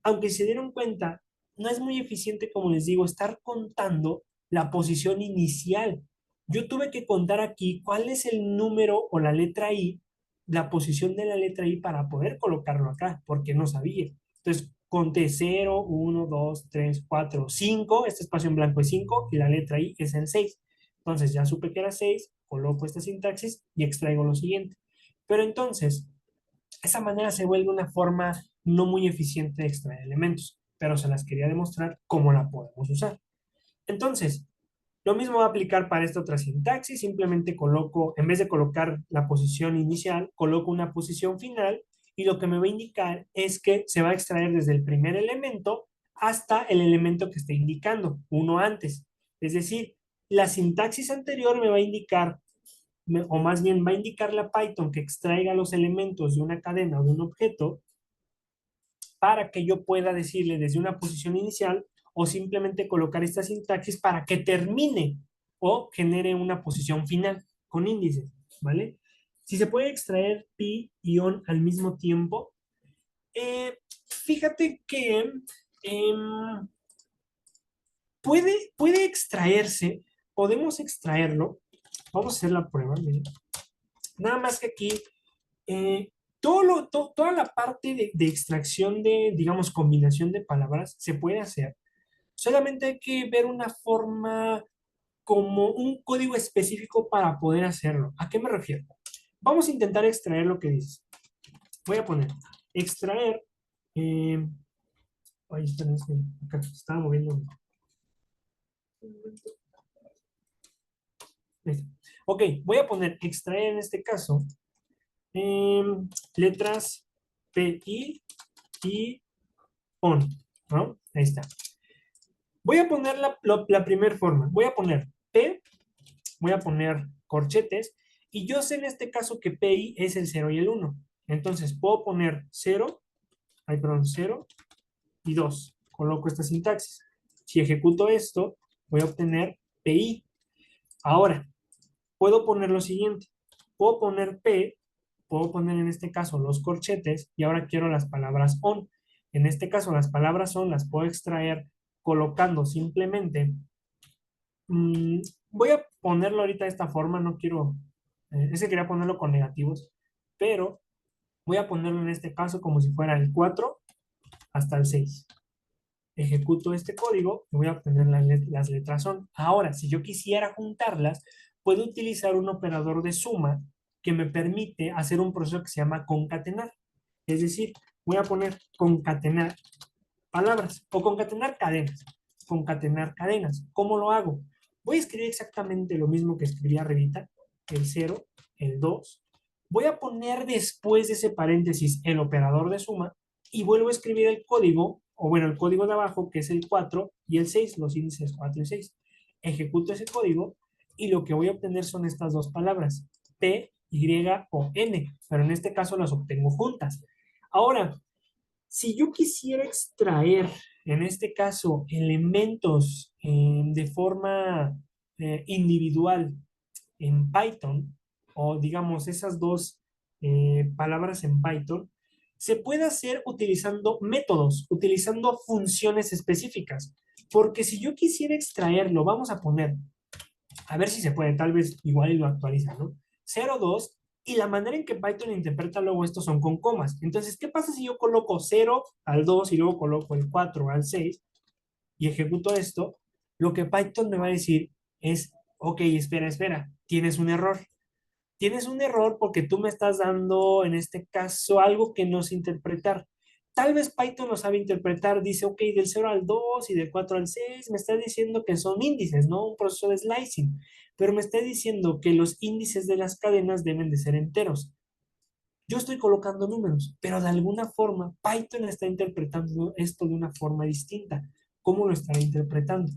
Aunque se dieron cuenta, no es muy eficiente, como les digo, estar contando la posición inicial. Yo tuve que contar aquí cuál es el número o la letra I, la posición de la letra I para poder colocarlo acá, porque no sabía. Entonces, conté 0, 1, 2, 3, 4, 5. Este espacio en blanco es 5 y la letra I es el 6. Entonces, ya supe que era 6, coloco esta sintaxis y extraigo lo siguiente. Pero entonces, esa manera se vuelve una forma no muy eficiente de extraer elementos, pero se las quería demostrar cómo la podemos usar. Entonces, lo mismo va a aplicar para esta otra sintaxis, simplemente coloco, en vez de colocar la posición inicial, coloco una posición final y lo que me va a indicar es que se va a extraer desde el primer elemento hasta el elemento que esté indicando, uno antes. Es decir, La sintaxis anterior me va a indicar, o más bien va a indicarle a Python que extraiga los elementos de una cadena o de un objeto para que yo pueda decirle desde una posición inicial o simplemente colocar esta sintaxis para que termine o genere una posición final con índices, ¿vale? Si se puede extraer pi y on al mismo tiempo, fíjate que puede extraerse, podemos extraerlo, vamos a hacer la prueba, miren. Nada más que aquí, toda la parte de extracción de, digamos, combinación de palabras se puede hacer. Solamente hay que ver una forma como un código específico para poder hacerlo. ¿A qué me refiero? Vamos a intentar extraer lo que dice. Voy a poner extraer. Eh, Ahí está, acá se estaba moviendo. Ok, voy a poner extraer en este caso letras P, I y ON, ¿no? Ahí está. Voy a poner la primera forma. Voy a poner P, voy a poner corchetes, y yo sé en este caso que PI es el 0 y el 1. Entonces puedo poner 0, ay, perdón, 0 y 2. Coloco esta sintaxis. Si ejecuto esto, voy a obtener PI. Ahora, puedo poner lo siguiente. Puedo poner P, puedo poner en este caso los corchetes, y ahora quiero las palabras ON. En este caso, las palabras ON las puedo extraer colocando simplemente. Voy a ponerlo ahorita de esta forma, no quiero, ese quería ponerlo con negativos, pero voy a ponerlo en este caso como si fuera el 4 hasta el 6. Ejecuto este código y voy a obtener las letras son. Ahora, si yo quisiera juntarlas, puedo utilizar un operador de suma que me permite hacer un proceso que se llama concatenar. Es decir, voy a poner concatenar palabras o concatenar cadenas. Concatenar cadenas. ¿Cómo lo hago? Voy a escribir exactamente lo mismo que escribí arribita, el 0, el 2. Voy a poner después de ese paréntesis el operador de suma y vuelvo a escribir el código, o bueno, el código de abajo, que es el 4 y el 6, los índices 4 y 6. Ejecuto ese código y lo que voy a obtener son estas dos palabras, P, Y o N, pero en este caso las obtengo juntas. Ahora, si yo quisiera extraer, en este caso, elementos de forma individual en Python, o digamos esas dos palabras en Python, se puede hacer utilizando métodos, utilizando funciones específicas. Porque si yo quisiera extraerlo, vamos a poner, a ver si se puede, tal vez igual y lo actualiza, ¿no? 0,2, y la manera en que Python interpreta luego esto son con comas. Entonces, ¿qué pasa si yo coloco 0 al 2 y luego coloco el 4 al 6 y ejecuto esto? Lo que Python me va a decir es, ok, espera, espera, tienes un error. Tienes un error porque tú me estás dando, en este caso, algo que no sé interpretar. Tal vez Python lo sabe interpretar, dice, ok, del 0 al 2 y del 4 al 6 me está diciendo que son índices, no un proceso de slicing, pero me está diciendo que los índices de las cadenas deben de ser enteros. Yo estoy colocando números, pero de alguna forma Python está interpretando esto de una forma distinta. ¿Cómo lo estará interpretando?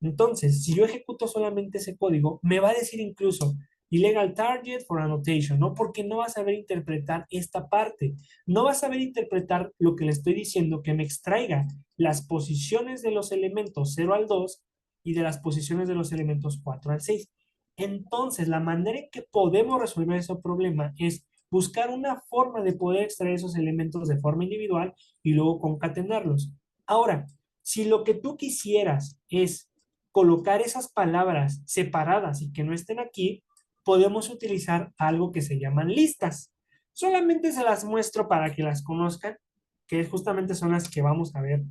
Entonces, si yo ejecuto solamente ese código, me va a decir incluso illegal target for annotation, ¿no? Porque no va a saber interpretar esta parte. No va a saber interpretar lo que le estoy diciendo, que me extraiga las posiciones de los elementos 0 al 2 y de las posiciones de los elementos 4 al 6. Entonces, la manera en que podemos resolver ese problema es buscar una forma de poder extraer esos elementos de forma individual y luego concatenarlos. Ahora, si lo que tú quisieras es colocar esas palabras separadas y que no estén aquí, podemos utilizar algo que se llaman listas. Solamente se las muestro para que las conozcan, que justamente son las que vamos a ver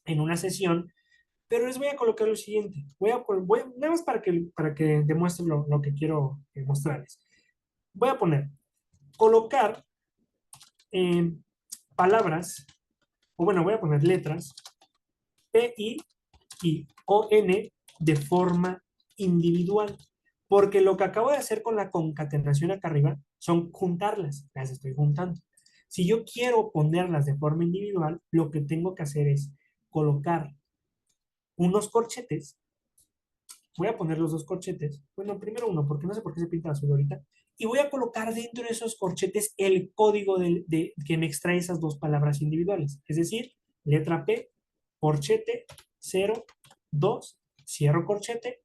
en una sesión, pero les voy a colocar lo siguiente. Nada más para que demuestren lo que quiero mostrarles. Voy a poner, colocar eh, palabras, o bueno, voy a poner letras, P, I y O, N de forma individual. Porque lo que acabo de hacer con la concatenación acá arriba son juntarlas, las estoy juntando. Si yo quiero ponerlas de forma individual, lo que tengo que hacer es colocar unos corchetes voy a poner los dos corchetes. Bueno, primero uno, porque no sé por qué se pinta azul ahorita. Y voy a colocar dentro de esos corchetes el código que me extrae esas dos palabras individuales. Es decir, letra P, corchete, 0, 2, cierro corchete,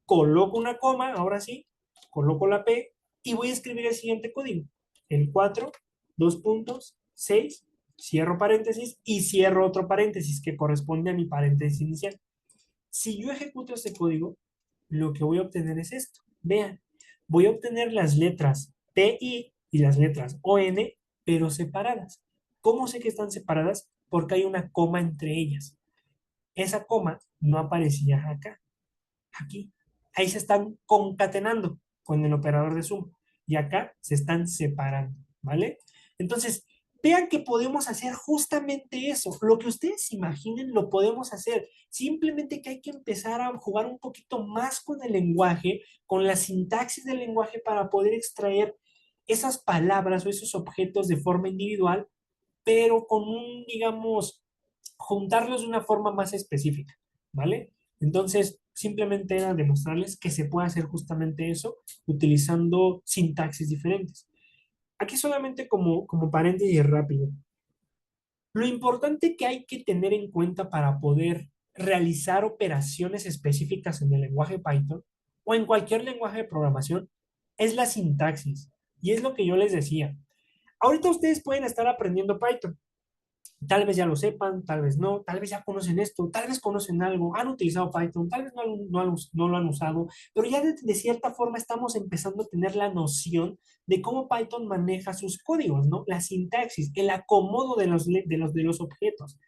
coloco una coma, ahora sí, coloco la P y voy a escribir el siguiente código. El 4, 2 puntos, 6, cierro paréntesis y cierro otro paréntesis que corresponde a mi paréntesis inicial. Si yo ejecuto este código, lo que voy a obtener es esto. Vean, voy a obtener las letras TI y las letras ON, pero separadas. ¿Cómo sé que están separadas? Porque hay una coma entre ellas. Esa coma no aparecía acá, aquí. Ahí se están concatenando con el operador de suma y acá se están separando, ¿vale? Entonces, vean que podemos hacer justamente eso. Lo que ustedes imaginen lo podemos hacer. Simplemente que hay que empezar a jugar un poquito más con el lenguaje, con la sintaxis del lenguaje para poder extraer esas palabras o esos objetos de forma individual, pero con un, digamos, juntarlos de una forma más específica, ¿vale? Entonces, simplemente era demostrarles que se puede hacer justamente eso utilizando sintaxis diferentes. Aquí solamente como paréntesis rápido. Lo importante que hay que tener en cuenta para poder realizar operaciones específicas en el lenguaje Python o en cualquier lenguaje de programación es la sintaxis. Y es lo que yo les decía. Ahorita ustedes pueden estar aprendiendo Python. Tal vez ya lo sepan, tal vez no, tal vez ya conocen esto, tal vez conocen algo, han utilizado Python, tal vez no lo han usado, pero ya de cierta forma estamos empezando a tener la noción de cómo Python maneja sus códigos, ¿no? La sintaxis, el acomodo de los objetos.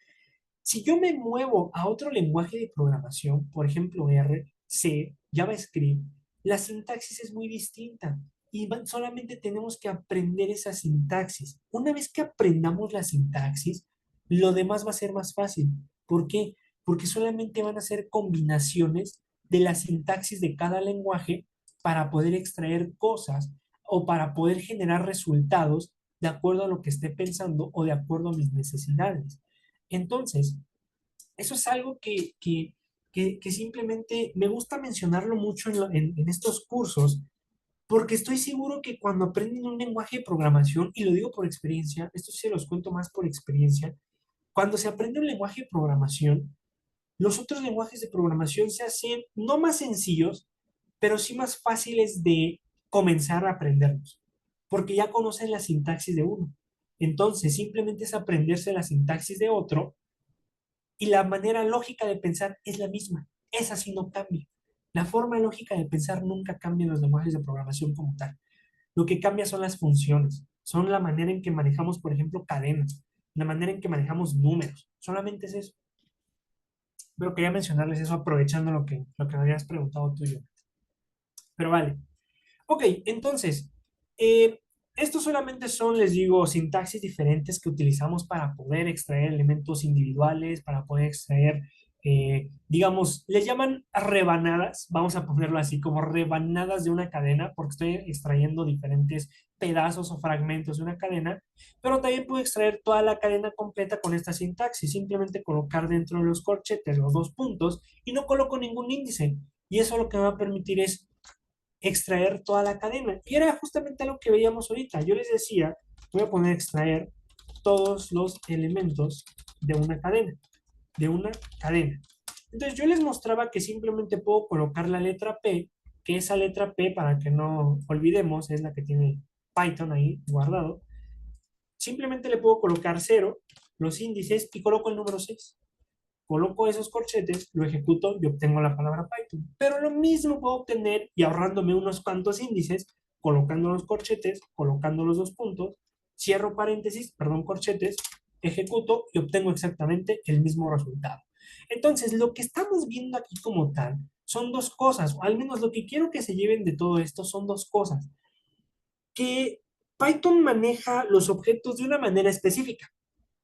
Si yo me muevo a otro lenguaje de programación, por ejemplo R, C, JavaScript, la sintaxis es muy distinta y solamente tenemos que aprender esa sintaxis. Una vez que aprendamos la sintaxis, lo demás va a ser más fácil. ¿Por qué? Porque solamente van a ser combinaciones de la sintaxis de cada lenguaje para poder extraer cosas o para poder generar resultados de acuerdo a lo que esté pensando o de acuerdo a mis necesidades. Entonces, eso es algo que simplemente me gusta mencionarlo mucho en estos cursos, porque estoy seguro que cuando aprenden un lenguaje de programación, y lo digo por experiencia, esto sí se los cuento más por experiencia, cuando se aprende un lenguaje de programación, los otros lenguajes de programación se hacen no más sencillos, pero sí más fáciles de comenzar a aprenderlos, porque ya conocen la sintaxis de uno. Entonces, simplemente es aprenderse la sintaxis de otro y la manera lógica de pensar es la misma. Esa sí no cambia. La forma lógica de pensar nunca cambia en los lenguajes de programación como tal. Lo que cambia son las funciones, son la manera en que manejamos, por ejemplo, cadenas, la manera en que manejamos números. Solamente es eso. Pero quería mencionarles eso aprovechando lo que me habías preguntado tú y yo. Pero vale. Ok, entonces, eh, estos solamente son, les digo, sintaxis diferentes que utilizamos para poder extraer elementos individuales, para poder extraer, digamos, les llaman rebanadas, vamos a ponerlo así, como rebanadas de una cadena, porque estoy extrayendo diferentes pedazos o fragmentos de una cadena, pero también puedo extraer toda la cadena completa con esta sintaxis, simplemente colocar dentro de los corchetes los dos puntos y no coloco ningún índice. Y eso lo que me va a permitir es extraer toda la cadena. Y era justamente lo que veíamos ahorita. Yo les decía, voy a poner extraer todos los elementos de una cadena, de una cadena. Entonces yo les mostraba que simplemente puedo colocar la letra P, que esa letra P, para que no olvidemos, es la que tiene Python ahí guardado. Simplemente le puedo colocar 0, los índices y coloco el número 6. Coloco esos corchetes, lo ejecuto y obtengo la palabra Python. Pero lo mismo puedo obtener y ahorrándome unos cuantos índices, colocando los corchetes, colocando los dos puntos, cierro paréntesis, perdón, corchetes, ejecuto y obtengo exactamente el mismo resultado. Entonces, lo que estamos viendo aquí como tal son dos cosas, o al menos lo que quiero que se lleven de todo esto son dos cosas. Que Python maneja los objetos de una manera específica.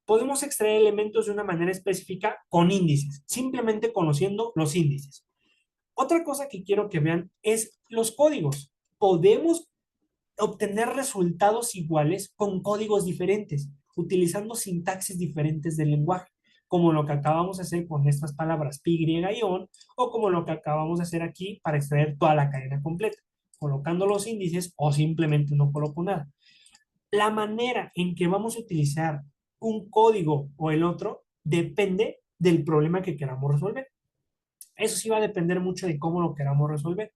Podemos extraer elementos de una manera específica con índices, simplemente conociendo los índices. Otra cosa que quiero que vean es los códigos. Podemos obtener resultados iguales con códigos diferentes, utilizando sintaxis diferentes del lenguaje. como lo que acabamos de hacer con estas palabras pi, y on, o como lo que acabamos de hacer aquí para extraer toda la cadena completa, colocando los índices o simplemente no coloco nada. La manera en que vamos a utilizar un código o el otro depende del problema que queramos resolver. Eso sí va a depender mucho de cómo lo queramos resolver.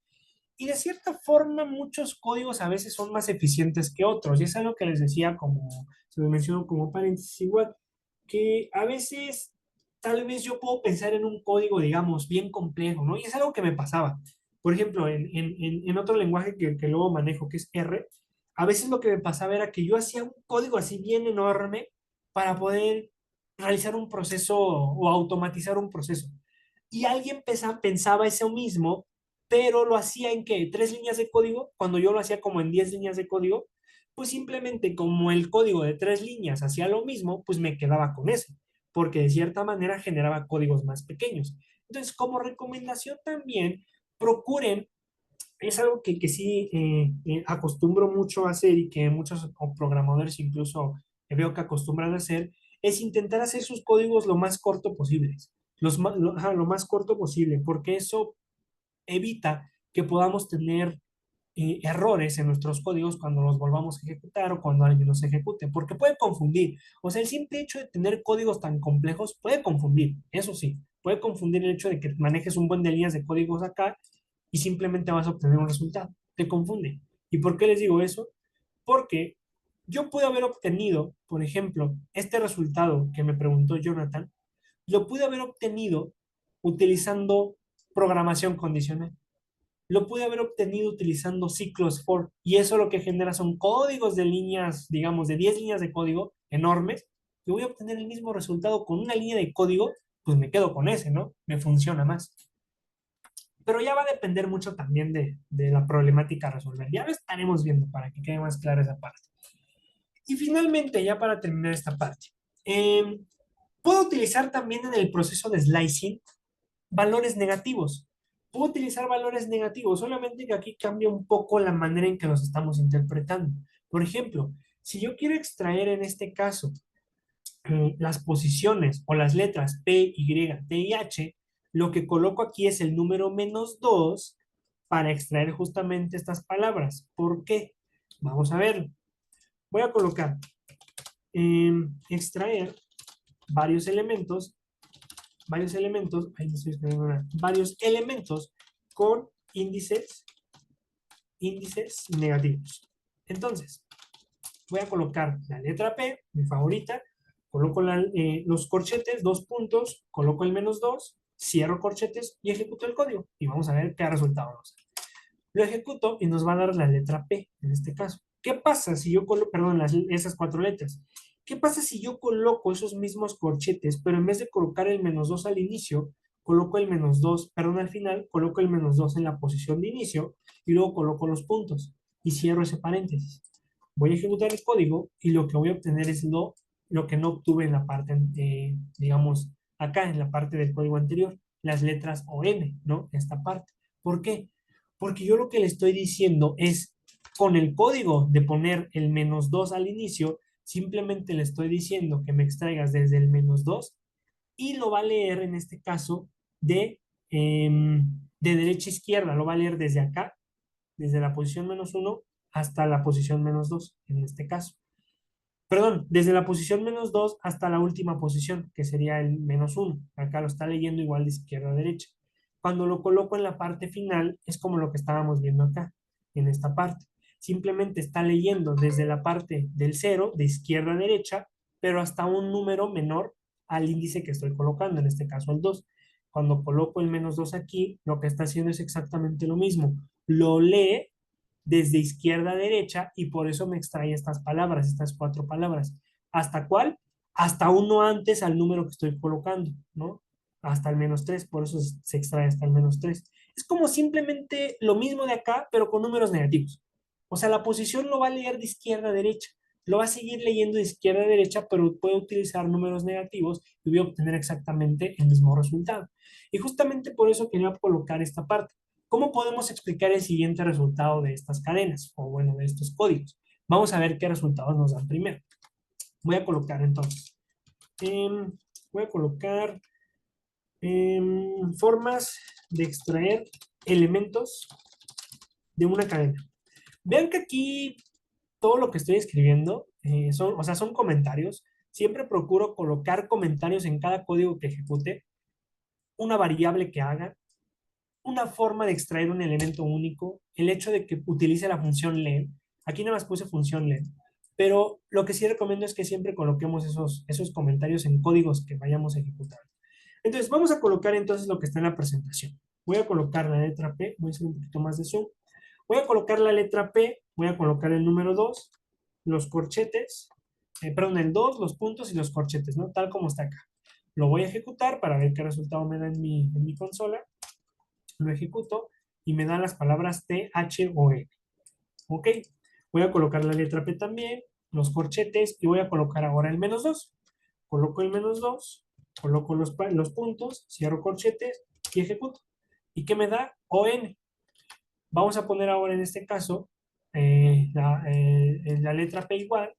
Y de cierta forma, muchos códigos a veces son más eficientes que otros. Y es algo que les decía, como se me mencionó como paréntesis igual, que a veces tal vez yo puedo pensar en un código, digamos, bien complejo, ¿no? Y es algo que me pasaba. Por ejemplo, en otro lenguaje que luego manejo, que es R, a veces lo que me pasaba era que yo hacía un código así bien enorme para poder realizar un proceso o automatizar un proceso. Y alguien pensaba eso mismo, pero lo hacía en que 3 líneas de código, cuando yo lo hacía como en 10 líneas de código, pues simplemente como el código de 3 líneas hacía lo mismo, pues me quedaba con ese, porque de cierta manera generaba códigos más pequeños. Entonces, como recomendación también, procuren, es algo que sí acostumbro mucho a hacer y que muchos programadores incluso veo que acostumbran a hacer, es intentar hacer sus códigos lo más corto posibles, lo más corto posible, porque eso evita que podamos tener errores en nuestros códigos cuando los volvamos a ejecutar o cuando alguien los ejecute, porque puede confundir. O sea, el simple hecho de tener códigos tan complejos puede confundir, eso sí, puede confundir el hecho de que manejes un buen de líneas de códigos acá y simplemente vas a obtener un resultado. Te confunde. ¿Y por qué les digo eso? Porque yo pude haber obtenido, por ejemplo, este resultado que me preguntó Jonathan, lo pude haber obtenido utilizando programación condicional. Lo pude haber obtenido utilizando ciclos for, y eso lo que genera son códigos de líneas, digamos, de 10 líneas de código enormes, y voy a obtener el mismo resultado con una línea de código, pues me quedo con ese, ¿no? Me funciona más. Pero ya va a depender mucho también de la problemática a resolver. Ya lo estaremos viendo para que quede más clara esa parte. Y finalmente, ya para terminar esta parte, eh, puedo utilizar también en el proceso de slicing valores negativos. Puedo utilizar valores negativos, solamente que aquí cambia un poco la manera en que los estamos interpretando. Por ejemplo, si yo quiero extraer en este caso las posiciones o las letras P, Y, T y H, lo que coloco aquí es el número -2 para extraer justamente estas palabras. ¿Por qué? Vamos a ver. Voy a colocar extraer varios elementos, ahí no estoy escribiendo nada, varios elementos con índices negativos. Entonces, voy a colocar la letra P, mi favorita, coloco los corchetes, 2 puntos, coloco el -2, cierro corchetes y ejecuto el código. Y vamos a ver qué resultado nos da. Lo ejecuto y nos va a dar la letra P, en este caso. ¿Qué pasa si yo coloco, perdón, esas 4 letras? ¿Qué pasa si yo coloco esos mismos corchetes, pero en vez de colocar el -2 al inicio, coloco el -2, perdón, al final, coloco el -2 en la posición de inicio y luego coloco los puntos y cierro ese paréntesis? Voy a ejecutar el código y lo que voy a obtener es lo que no obtuve en la parte, digamos, acá en la parte del código anterior, las letras o N, ¿no? Esta parte. ¿Por qué? Porque yo lo que le estoy diciendo es, con el código de poner el -2 al inicio, simplemente le estoy diciendo que me extraigas desde el -2 y lo va a leer en este caso de derecha a izquierda, lo va a leer desde acá, desde la posición -1 hasta la posición -2 en este caso. Perdón, desde la posición -2 hasta la última posición, que sería el -1. Acá lo está leyendo igual de izquierda a derecha. Cuando lo coloco en la parte final, es como lo que estábamos viendo acá, en esta parte. Simplemente está leyendo desde la parte del 0, de izquierda a derecha, pero hasta un número menor al índice que estoy colocando, en este caso el 2. Cuando coloco el -2 aquí, lo que está haciendo es exactamente lo mismo. Lo lee desde izquierda a derecha y por eso me extrae estas palabras, estas 4 palabras. ¿Hasta cuál? Hasta uno antes al número que estoy colocando, ¿no? Hasta el -3, por eso se extrae hasta el -3. Es como simplemente lo mismo de acá, pero con números negativos. O sea, la posición lo va a leer de izquierda a derecha. Lo va a seguir leyendo de izquierda a derecha, pero puede utilizar números negativos y voy a obtener exactamente el mismo resultado. Y justamente por eso quería colocar esta parte. ¿Cómo podemos explicar el siguiente resultado de estas cadenas? O bueno, de estos códigos. Vamos a ver qué resultados nos dan primero. Voy a colocar entonces. voy a colocar formas de extraer elementos de una cadena. Vean que aquí todo lo que estoy escribiendo son, o sea, son comentarios. Siempre procuro colocar comentarios en cada código que ejecute, una variable que haga, una forma de extraer un elemento único, el hecho de que utilice la función len. Aquí nada más puse función len, pero lo que sí recomiendo es que siempre coloquemos esos comentarios en códigos que vayamos a ejecutar. Entonces, vamos a colocar entonces lo que está en la presentación. Voy a colocar la letra P, voy a hacer un poquito más de zoom. Voy a colocar la letra P, voy a colocar el número 2, los corchetes, perdón, el 2, los puntos y los corchetes, ¿no? Tal como está acá. Lo voy a ejecutar para ver qué resultado me da en mi consola. Lo ejecuto y me da las palabras T, H o E. ¿Ok? Voy a colocar la letra P también, los corchetes y voy a colocar ahora el menos 2. Coloco el menos 2, coloco los puntos, cierro corchetes y ejecuto. ¿Y qué me da? ON. Vamos a poner ahora en este caso la letra P igual,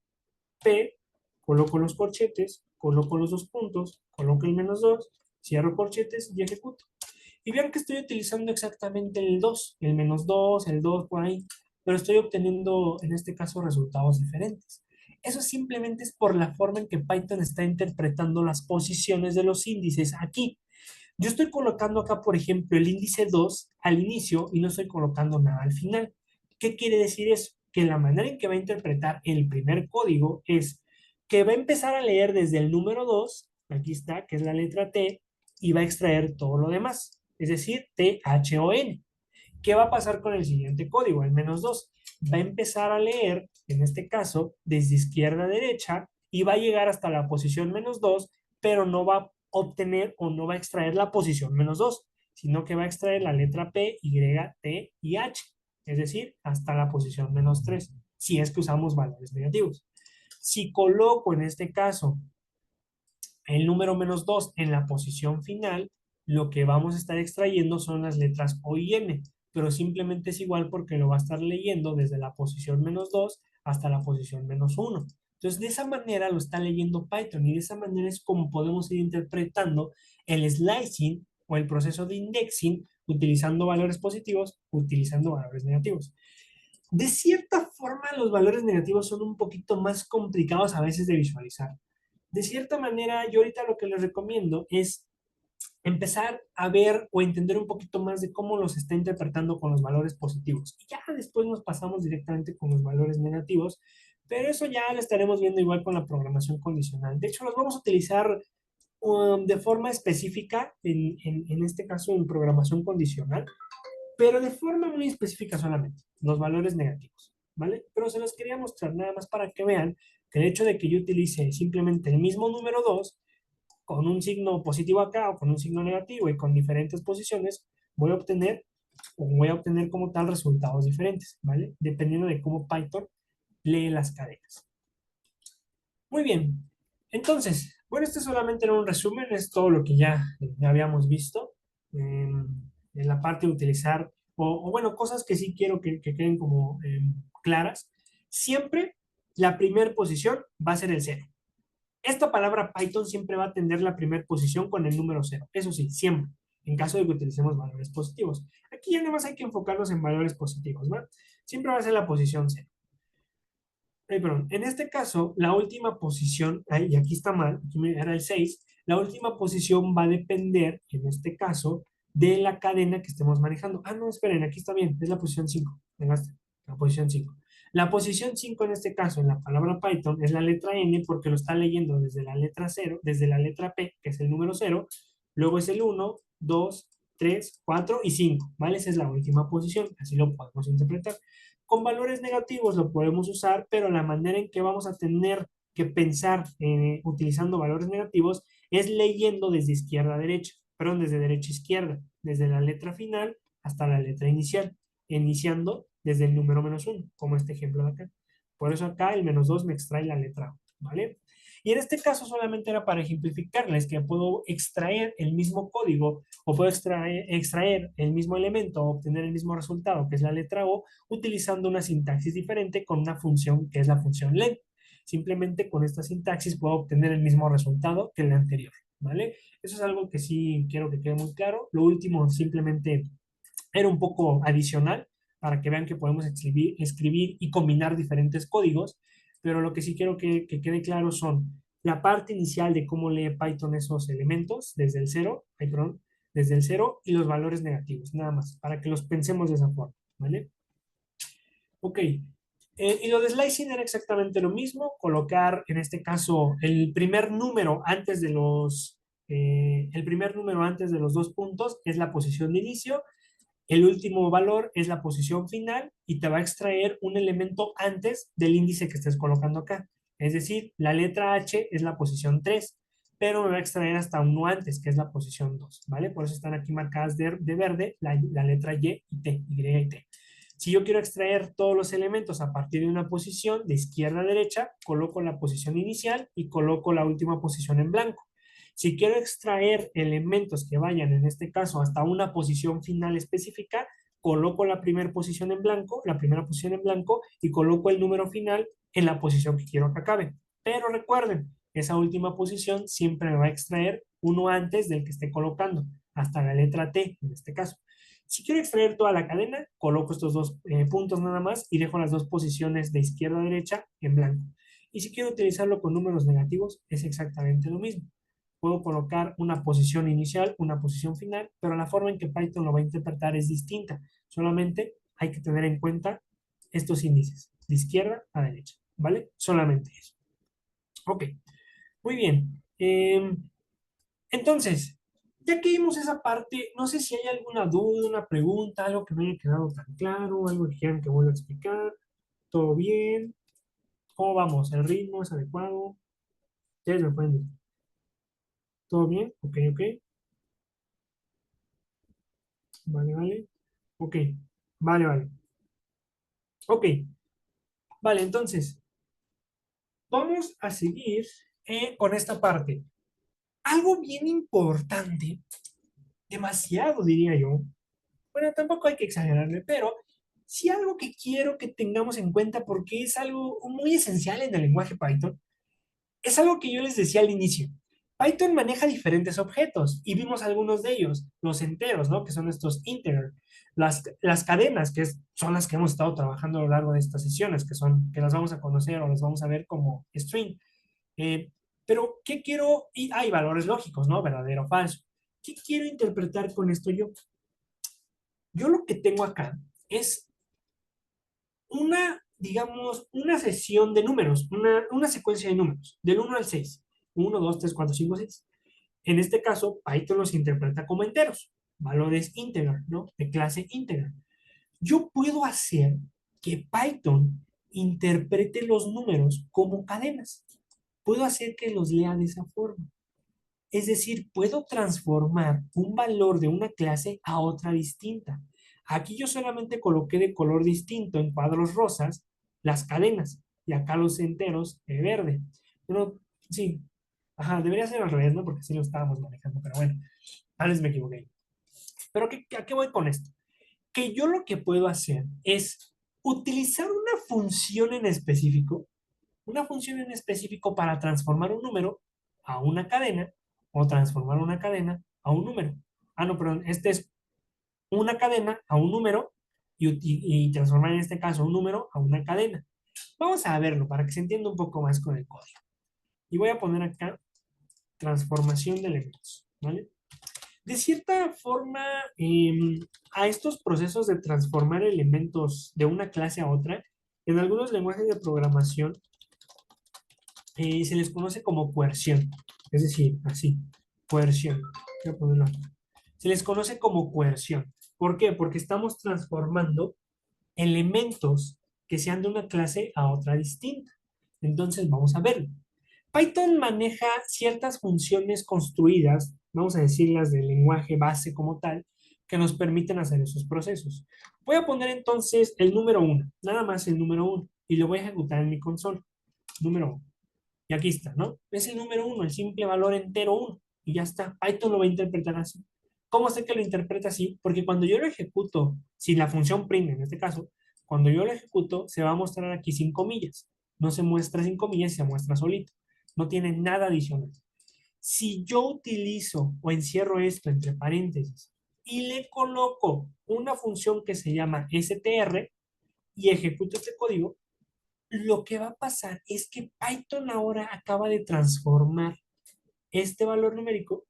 P, coloco los corchetes, coloco los dos puntos, coloco el menos 2, cierro corchetes y ejecuto. Y vean que estoy utilizando exactamente el 2, el menos 2, el 2 por ahí, pero estoy obteniendo en este caso resultados diferentes. Eso simplemente es por la forma en que Python está interpretando las posiciones de los índices aquí. Yo estoy colocando acá, por ejemplo, el índice 2 al inicio y no estoy colocando nada al final. ¿Qué quiere decir eso? Que la manera en que va a interpretar el primer código es que va a empezar a leer desde el número 2, aquí está, que es la letra T, y va a extraer todo lo demás, es decir, T, H o N. ¿Qué va a pasar con el siguiente código, el menos 2? Va a empezar a leer, en este caso, desde izquierda a derecha y va a llegar hasta la posición menos 2, pero no va a obtener o no va a extraer la posición menos 2, sino que va a extraer la letra P, Y, T y H, es decir, hasta la posición menos 3, si es que usamos valores negativos. Si coloco en este caso el número menos 2 en la posición final, lo que vamos a estar extrayendo son las letras O y N, pero simplemente es igual porque lo va a estar leyendo desde la posición menos 2 hasta la posición menos 1. Entonces, de esa manera lo está leyendo Python y de esa manera es como podemos ir interpretando el slicing o el proceso de indexing utilizando valores positivos, utilizando valores negativos. De cierta forma, los valores negativos son un poquito más complicados a veces de visualizar. De cierta manera, yo ahorita lo que les recomiendo es empezar a ver o entender un poquito más de cómo los está interpretando con los valores positivos. Y ya después nos pasamos directamente con los valores negativos, pero eso ya lo estaremos viendo igual con la programación condicional. De hecho, los vamos a utilizar de forma específica, en este caso en programación condicional, pero de forma muy específica solamente, los valores negativos, ¿vale? Pero se los quería mostrar nada más para que vean que el hecho de que yo utilice simplemente el mismo número 2 con un signo positivo acá o con un signo negativo y con diferentes posiciones, voy a obtener como tal resultados diferentes, ¿vale? Dependiendo de cómo Python lee las cadenas. Muy bien. Entonces, bueno, este solamente era un resumen, es todo lo que ya habíamos visto en la parte de utilizar, bueno, cosas que sí quiero que queden como claras. Siempre la primera posición va a ser el cero. Esta palabra Python siempre va a tener la primera posición con el número cero. Eso sí, siempre, en caso de que utilicemos valores positivos. Aquí ya nada más hay que enfocarnos en valores positivos, ¿va? Siempre va a ser la posición cero. Perdón, en este caso, la última posición, y aquí está mal, aquí era el 6, la última posición va a depender, en este caso, de la cadena que estemos manejando. Ah, no, esperen, aquí está bien, es la posición 5. Venga, la posición 5. La posición 5 en este caso, en la palabra Python, es la letra N porque lo está leyendo desde la letra 0, desde la letra P, que es el número 0, luego es el 1, 2, 3, 4 y 5, ¿vale? Esa es la última posición, así lo podemos interpretar. Con valores negativos lo podemos usar, pero la manera en que vamos a tener que pensar utilizando valores negativos es leyendo desde izquierda a derecha, perdón, desde derecha a izquierda, desde la letra final hasta la letra inicial, iniciando desde el número menos uno, como este ejemplo de acá. Por eso acá el menos 2 me extrae la letra O, ¿vale? Y en este caso solamente era para ejemplificarles que puedo extraer el mismo código o puedo extraer el mismo elemento o obtener el mismo resultado, que es la letra O, utilizando una sintaxis diferente con una función que es la función len. Simplemente con esta sintaxis puedo obtener el mismo resultado que el anterior. ¿vale? Eso es algo que sí quiero que quede muy claro. Lo último simplemente era un poco adicional para que vean que podemos escribir y combinar diferentes códigos, pero lo que sí quiero que quede claro son la parte inicial de cómo lee Python esos elementos desde el cero, ay, perdón, desde el cero y los valores negativos, nada más, para que los pensemos de esa forma, ¿vale? Ok. Y lo de slicing era exactamente lo mismo, colocar en este caso el primer número antes de el primer número antes de los dos puntos es la posición de inicio, el último valor es la posición final y te va a extraer un elemento antes del índice que estés colocando acá. Es decir, la letra H es la posición 3, pero me va a extraer hasta uno antes, que es la posición 2, ¿vale? Por eso están aquí marcadas de verde la letra Y y T, Y y T. Si yo quiero extraer todos los elementos a partir de una posición de izquierda a derecha, coloco la posición inicial y coloco la última posición en blanco. Si quiero extraer elementos que vayan, en este caso, hasta una posición final específica, coloco la primera posición en blanco, la primera posición en blanco y coloco el número final en la posición que quiero que acabe. Pero recuerden, esa última posición siempre me va a extraer uno antes del que esté colocando, hasta la letra T en este caso. Si quiero extraer toda la cadena, coloco estos dos puntos nada más y dejo las dos posiciones de izquierda a derecha en blanco. Y si quiero utilizarlo con números negativos, es exactamente lo mismo. Puedo colocar una posición inicial, una posición final, pero la forma en que Python lo va a interpretar es distinta. Solamente hay que tener en cuenta estos índices, de izquierda a derecha, ¿vale? Solamente eso. Ok, muy bien. Entonces, ya que vimos esa parte, no sé si hay alguna duda, una pregunta, algo que no haya quedado tan claro, algo que quieran que vuelva a explicar. ¿Todo bien? ¿Cómo vamos? ¿El ritmo es adecuado? Ustedes me pueden decir. ¿Todo bien? Ok, ok. Vale, vale. Ok. Vale, vale. Ok. Vale, entonces, vamos a seguir con esta parte. Algo bien importante, demasiado diría yo, bueno, tampoco hay que exagerarle, pero sí algo que quiero que tengamos en cuenta porque es algo muy esencial en el lenguaje Python. Es algo que yo les decía al inicio. Python maneja diferentes objetos y vimos algunos de ellos, los enteros, ¿no? Que son estos integer, las cadenas, son las que hemos estado trabajando a lo largo de estas sesiones, que las vamos a conocer o las vamos a ver como string. Eh, pero, ¿qué quiero? Y hay valores lógicos, ¿no? Verdadero o falso. ¿Qué quiero interpretar con esto yo? Yo lo que tengo acá es digamos, una sesión de números, una secuencia de números, del 1 al 6. 1, 2, 3, 4, 5, 6. En este caso, Python los interpreta como enteros, valores integer, ¿no? De clase integer. Yo puedo hacer que Python interprete los números como cadenas. Puedo hacer que los lea de esa forma. Es decir, puedo transformar un valor de una clase a otra distinta. Aquí yo solamente coloqué de color distinto en cuadros rosas las cadenas y acá los enteros de verde. Pero sí, ajá, debería ser al revés, ¿no? Porque sí lo estábamos manejando, pero bueno, a veces me equivoqué. Pero ¿a qué voy con esto? Que yo lo que puedo hacer es utilizar una función en específico para transformar un número a una cadena o transformar una cadena a un número. Ah, no, perdón, este es una cadena a un número y transformar en este caso un número a una cadena. Vamos a verlo para que se entienda un poco más con el código. Y voy a poner acá transformación de elementos, ¿vale? De cierta forma, a estos procesos de transformar elementos de una clase a otra, en algunos lenguajes de programación se les conoce como coerción. Es decir, así, coerción. Voy a ponerlo aquí. Se les conoce como coerción. ¿Por qué? Porque estamos transformando elementos que sean de una clase a otra distinta. Entonces, vamos a verlo. Python maneja ciertas funciones construidas, vamos a decirlas del lenguaje base como tal, que nos permiten hacer esos procesos. Voy a poner entonces el número uno, nada más el número uno, y lo voy a ejecutar en mi consola. Número uno. Y aquí está, ¿no? Es el número uno, el simple valor entero uno. Y ya está. Python lo va a interpretar así. ¿Cómo sé que lo interpreta así? Porque cuando yo lo ejecuto, si la función print en este caso, cuando yo lo ejecuto, se va a mostrar aquí sin comillas. No se muestra sin comillas, se muestra solito. No tiene nada adicional. Si yo utilizo o encierro esto entre paréntesis y le coloco una función que se llama str y ejecuto este código, lo que va a pasar es que Python ahora acaba de transformar este valor numérico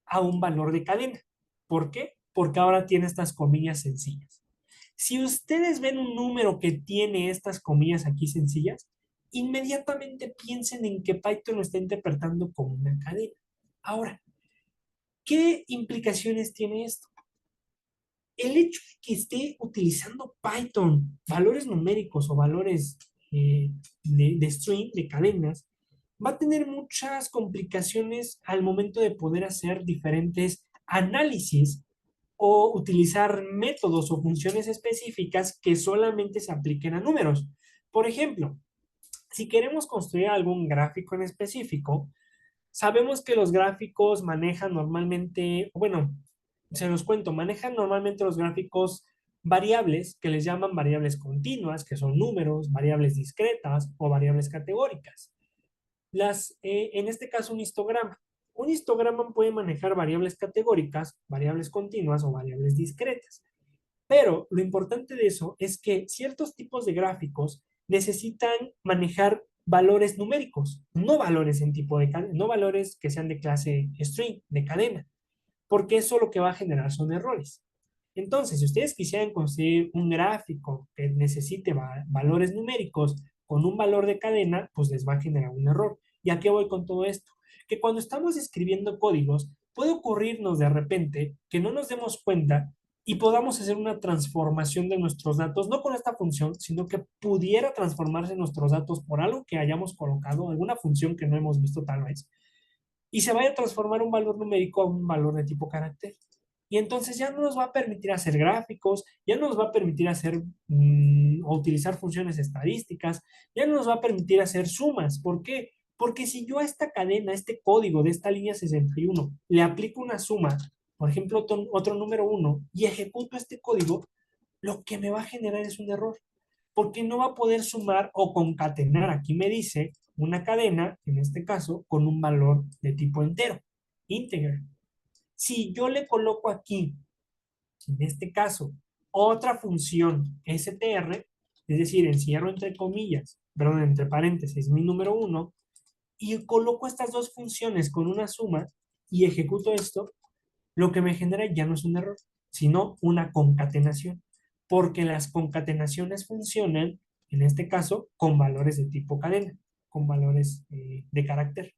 a un valor de cadena. ¿Por qué? Porque ahora tiene estas comillas sencillas. Si ustedes ven un número que tiene estas comillas aquí sencillas, inmediatamente piensen en que Python lo está interpretando como una cadena. Ahora, ¿qué implicaciones tiene esto? El hecho de que esté utilizando Python, valores numéricos o valores de string, de cadenas, va a tener muchas complicaciones al momento de poder hacer diferentes análisis o utilizar métodos o funciones específicas que solamente se apliquen a números. Por ejemplo, si queremos construir algún gráfico en específico, sabemos que los gráficos manejan normalmente, bueno, se los cuento, manejan normalmente los gráficos variables que les llaman variables continuas, que son números, variables discretas o variables categóricas. En este caso, un histograma. Un histograma puede manejar variables categóricas, variables continuas o variables discretas. Pero lo importante de eso es que ciertos tipos de gráficos necesitan manejar valores numéricos, no valores en tipo de cadena, no valores que sean de clase string, de cadena, porque eso lo que va a generar son errores. Entonces, si ustedes quisieran conseguir un gráfico que necesite valores numéricos con un valor de cadena, pues les va a generar un error. ¿Y a qué voy con todo esto? Que cuando estamos escribiendo códigos, puede ocurrirnos de repente que no nos demos cuenta y podamos hacer una transformación de nuestros datos, no con esta función, sino que pudiera transformarse nuestros datos por algo que hayamos colocado, alguna función que no hemos visto tal vez, y se vaya a transformar un valor numérico a un valor de tipo carácter. Y entonces ya no nos va a permitir hacer gráficos, ya no nos va a permitir hacer o utilizar funciones estadísticas, ya no nos va a permitir hacer sumas. ¿Por qué? Porque si yo a esta cadena, a este código de esta línea 61, le aplico una suma, por ejemplo, otro número uno, y ejecuto este código, lo que me va a generar es un error, porque no va a poder sumar o concatenar. Aquí me dice una cadena, en este caso, con un valor de tipo entero, integer. Si yo le coloco aquí, en este caso, otra función str, es decir, encierro entre comillas, perdón, entre paréntesis, mi número uno, y coloco estas dos funciones con una suma y ejecuto esto, lo que me genera ya no es un error, sino una concatenación, porque las concatenaciones funcionan, en este caso, con valores de tipo cadena, con valores de carácter.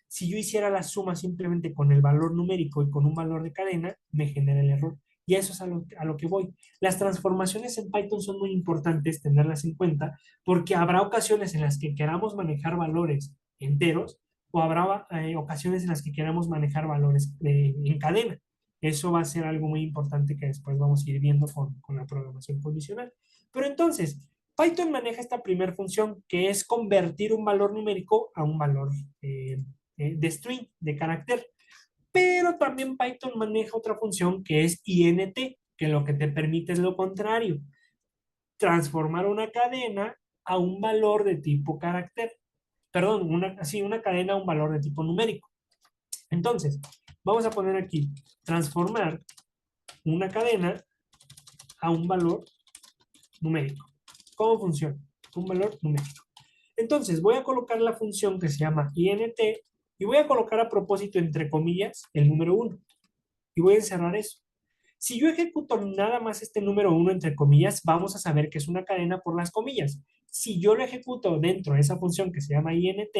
Si yo hiciera la suma simplemente con el valor numérico y con un valor de cadena, me genera el error. Y eso es a lo que voy. Las transformaciones en Python son muy importantes tenerlas en cuenta porque habrá ocasiones en las que queramos manejar valores enteros o habrá ocasiones en las que queramos manejar valores en cadena. Eso va a ser algo muy importante que después vamos a ir viendo con la programación condicional. Pero entonces, Python maneja esta primera función que es convertir un valor numérico a un valor de string, de carácter. Pero también Python maneja otra función que es int, que lo que te permite es lo contrario, transformar una cadena a un valor de tipo carácter. Perdón, una cadena a un valor de tipo numérico. Entonces, vamos a poner aquí, transformar una cadena a un valor numérico. ¿Cómo funciona? Un valor numérico. Entonces, voy a colocar la función que se llama int y voy a colocar a propósito, entre comillas, el número uno. Y voy a encerrar eso. Si yo ejecuto nada más este número uno, entre comillas, vamos a saber que es una cadena por las comillas. Si yo lo ejecuto dentro de esa función que se llama int,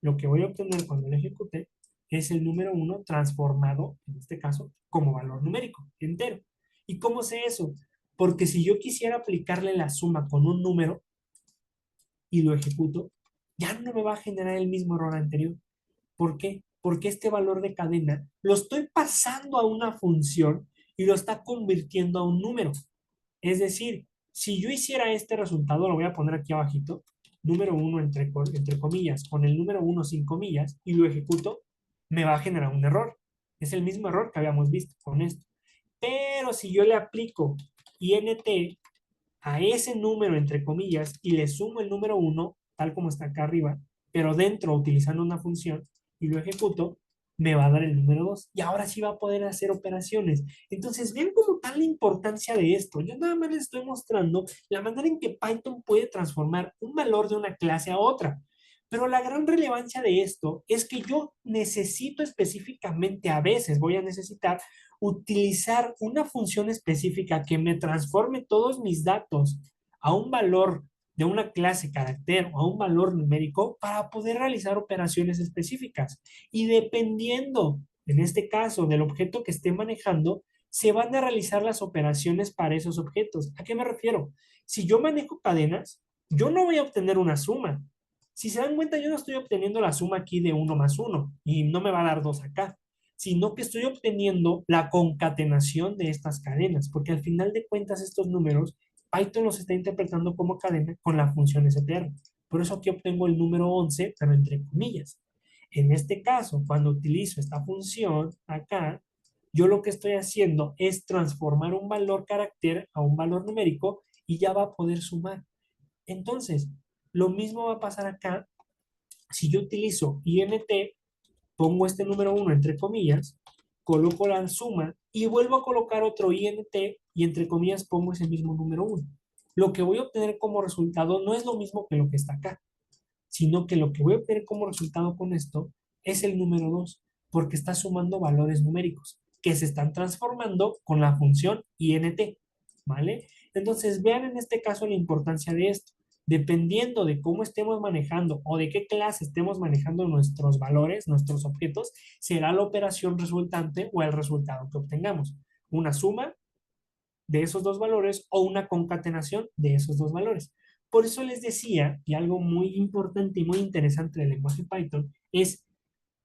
lo que voy a obtener cuando lo ejecute es el número uno transformado, en este caso, como valor numérico, entero. ¿Y cómo sé eso? Porque si yo quisiera aplicarle la suma con un número y lo ejecuto, ya no me va a generar el mismo error anterior. ¿Por qué? Porque este valor de cadena lo estoy pasando a una función y lo está convirtiendo a un número. Es decir, si yo hiciera este resultado, lo voy a poner aquí abajito, número uno entre comillas, con el número uno sin comillas, y lo ejecuto, me va a generar un error. Es el mismo error que habíamos visto con esto. Pero si yo le aplico int a ese número entre comillas y le sumo el número uno, tal como está acá arriba, pero dentro utilizando una función y lo ejecuto, me va a dar el número 2 y ahora sí va a poder hacer operaciones. Entonces, vean como tal la importancia de esto. Yo nada más les estoy mostrando la manera en que Python puede transformar un valor de una clase a otra. Pero la gran relevancia de esto es que yo necesito específicamente, a veces voy a necesitar utilizar una función específica que me transforme todos mis datos a un valor de una clase carácter o a un valor numérico para poder realizar operaciones específicas. Y dependiendo, en este caso, del objeto que esté manejando, se van a realizar las operaciones para esos objetos. ¿A qué me refiero? Si yo manejo cadenas, yo no voy a obtener una suma. Si se dan cuenta, yo no estoy obteniendo la suma aquí de uno más uno y no me va a dar 2 acá, sino que estoy obteniendo la concatenación de estas cadenas, porque al final de cuentas estos números, Python los está interpretando como cadena con la función str. Por eso aquí obtengo el número 11, pero entre comillas. En este caso, cuando utilizo esta función acá, yo lo que estoy haciendo es transformar un valor carácter a un valor numérico y ya va a poder sumar. Entonces, lo mismo va a pasar acá si yo utilizo int, pongo este número uno entre comillas, coloco la suma y vuelvo a colocar otro int y entre comillas pongo ese mismo número uno. Lo que voy a obtener como resultado no es lo mismo que lo que está acá, sino que lo que voy a obtener como resultado con esto es el número 2 porque está sumando valores numéricos que se están transformando con la función int, ¿vale? Entonces, vean en este caso la importancia de esto. Dependiendo de cómo estemos manejando o de qué clase estemos manejando nuestros valores, nuestros objetos, será la operación resultante o el resultado que obtengamos. Una suma de esos dos valores o una concatenación de esos dos valores. Por eso les decía, y algo muy importante y muy interesante del lenguaje Python, es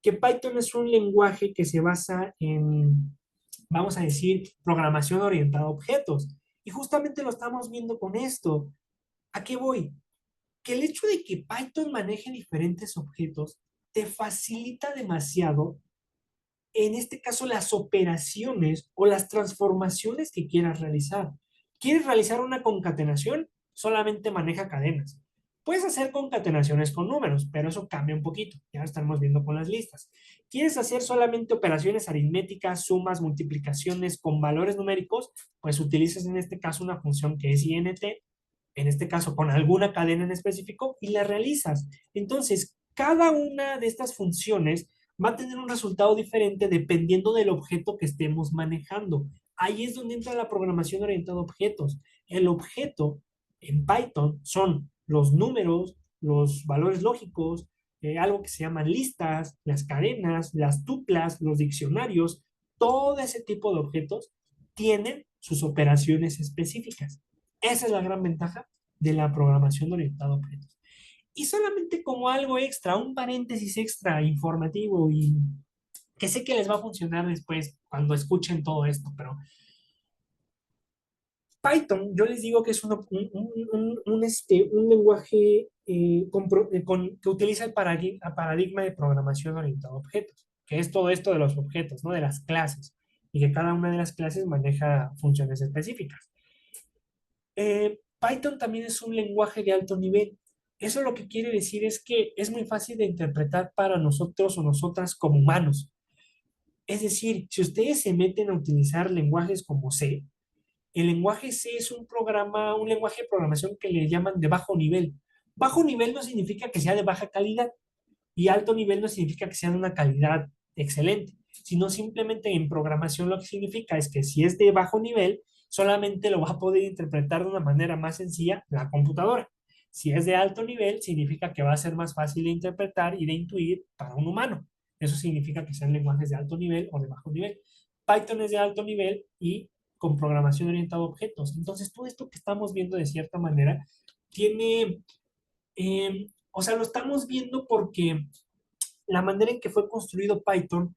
que Python es un lenguaje que se basa en, vamos a decir, programación orientada a objetos. Y justamente lo estamos viendo con esto. ¿A qué voy? Que el hecho de que Python maneje diferentes objetos te facilita demasiado, en este caso, las operaciones o las transformaciones que quieras realizar. ¿Quieres realizar una concatenación? Solamente maneja cadenas. Puedes hacer concatenaciones con números, pero eso cambia un poquito. Ya lo estamos viendo con las listas. ¿Quieres hacer solamente operaciones aritméticas, sumas, multiplicaciones con valores numéricos? Pues utilizas en este caso una función que es int, en este caso con alguna cadena en específico, y la realizas. Entonces, cada una de estas funciones va a tener un resultado diferente dependiendo del objeto que estemos manejando. Ahí es donde entra la programación orientada a objetos. El objeto en Python son los números, los valores lógicos, algo que se llaman listas, las cadenas, las tuplas, los diccionarios, todo ese tipo de objetos tienen sus operaciones específicas. Esa es la gran ventaja de la programación orientada a objetos. Y solamente como algo extra, un paréntesis extra informativo y que sé que les va a funcionar después cuando escuchen todo esto, pero Python, yo les digo que es un lenguaje que utiliza el paradigma de programación orientada a objetos, que es todo esto de los objetos, ¿no? De las clases, y que cada una de las clases maneja funciones específicas. Python también es un lenguaje de alto nivel. Eso lo que quiere decir es que es muy fácil de interpretar para nosotros o nosotras como humanos. Es decir, si ustedes se meten a utilizar lenguajes como C, el lenguaje C es un lenguaje de programación que le llaman de bajo nivel. Bajo nivel no significa que sea de baja calidad y alto nivel no significa que sea de una calidad excelente, sino simplemente en programación lo que significa es que si es de bajo nivel, solamente lo va a poder interpretar de una manera más sencilla la computadora. Si es de alto nivel, significa que va a ser más fácil de interpretar y de intuir para un humano. Eso significa que sean lenguajes de alto nivel o de bajo nivel. Python es de alto nivel y con programación orientada a objetos. Entonces, todo esto que estamos viendo de cierta manera tiene, o sea, lo estamos viendo porque la manera en que fue construido Python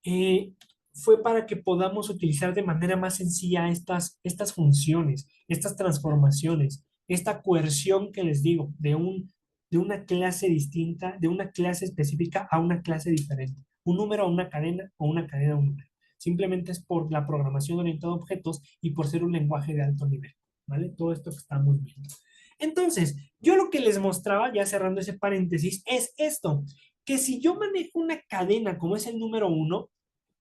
eh, fue para que podamos utilizar de manera más sencilla estas funciones, estas transformaciones, esta coerción que les digo, de una clase distinta, de una clase específica a una clase diferente, un número a una cadena o una cadena a un número. Simplemente es por la programación orientada a objetos y por ser un lenguaje de alto nivel, ¿vale? Todo esto que estamos viendo. Entonces, yo lo que les mostraba, ya cerrando ese paréntesis, es esto. que si yo manejo una cadena como es el número uno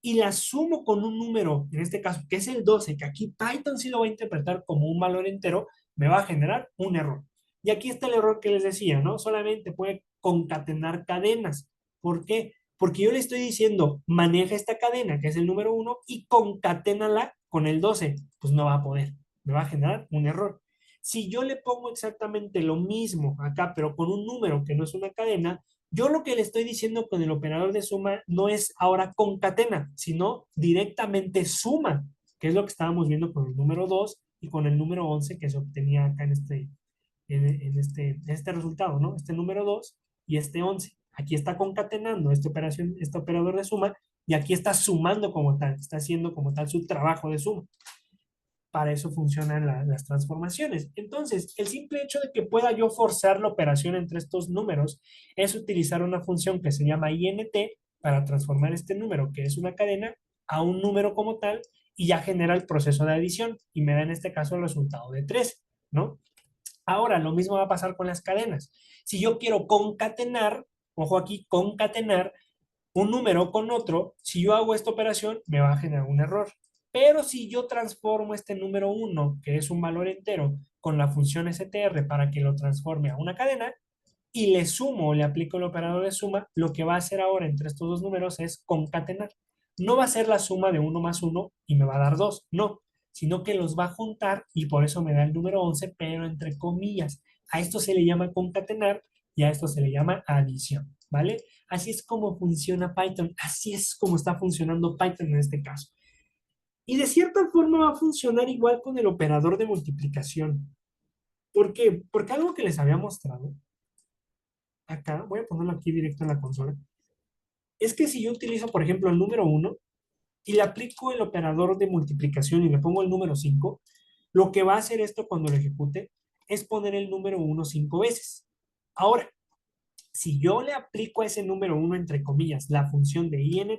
y la sumo con un número, en este caso, que es el 12, que aquí Python sí lo va a interpretar como un valor entero, me va a generar un error. Y aquí está el error que les decía, ¿no? Solamente puede concatenar cadenas. ¿Por qué? Porque yo le estoy diciendo, maneja esta cadena, que es el número uno, y concaténala con el 12. Pues no va a poder. Me va a generar un error. Si yo le pongo exactamente lo mismo acá, pero con un número que no es una cadena, yo lo que le estoy diciendo con el operador de suma no es ahora concatena, sino directamente suma, que es lo que estábamos viendo con el número 2 y con el número 11 que se obtenía acá en este resultado, ¿no? Este número 2 y este 11. Aquí está concatenando esta operación, este operador de suma, y aquí está sumando como tal, está haciendo como tal su trabajo de suma. Para eso funcionan las transformaciones. Entonces, el simple hecho de que pueda yo forzar la operación entre estos números es utilizar una función que se llama int para transformar este número, que es una cadena, a un número como tal, y ya genera el proceso de adición y me da en este caso el resultado de 3, ¿no? Ahora, lo mismo va a pasar con las cadenas. Si yo quiero concatenar, ojo aquí, concatenar un número con otro, si yo hago esta operación, me va a generar un error. Pero si yo transformo este número uno, que es un valor entero, con la función str para que lo transforme a una cadena, y le sumo o le aplico el operador de suma, lo que va a hacer ahora entre estos dos números es concatenar. No va a ser la suma de uno más uno y me va a dar 2, no, sino que los va a juntar y por eso me da el número 11, pero entre comillas. A esto se le llama concatenar y a esto se le llama adición, ¿vale? Así es como funciona Python, así es como está funcionando Python en este caso. Y de cierta forma va a funcionar igual con el operador de multiplicación. ¿Por qué? Porque algo que les había mostrado acá, voy a ponerlo aquí directo en la consola, es que si yo utilizo, por ejemplo, el número uno y le aplico el operador de multiplicación y le pongo el número 5, lo que va a hacer esto cuando lo ejecute es poner el número uno 5 veces. Ahora, si yo le aplico a ese número uno entre comillas, la función de int,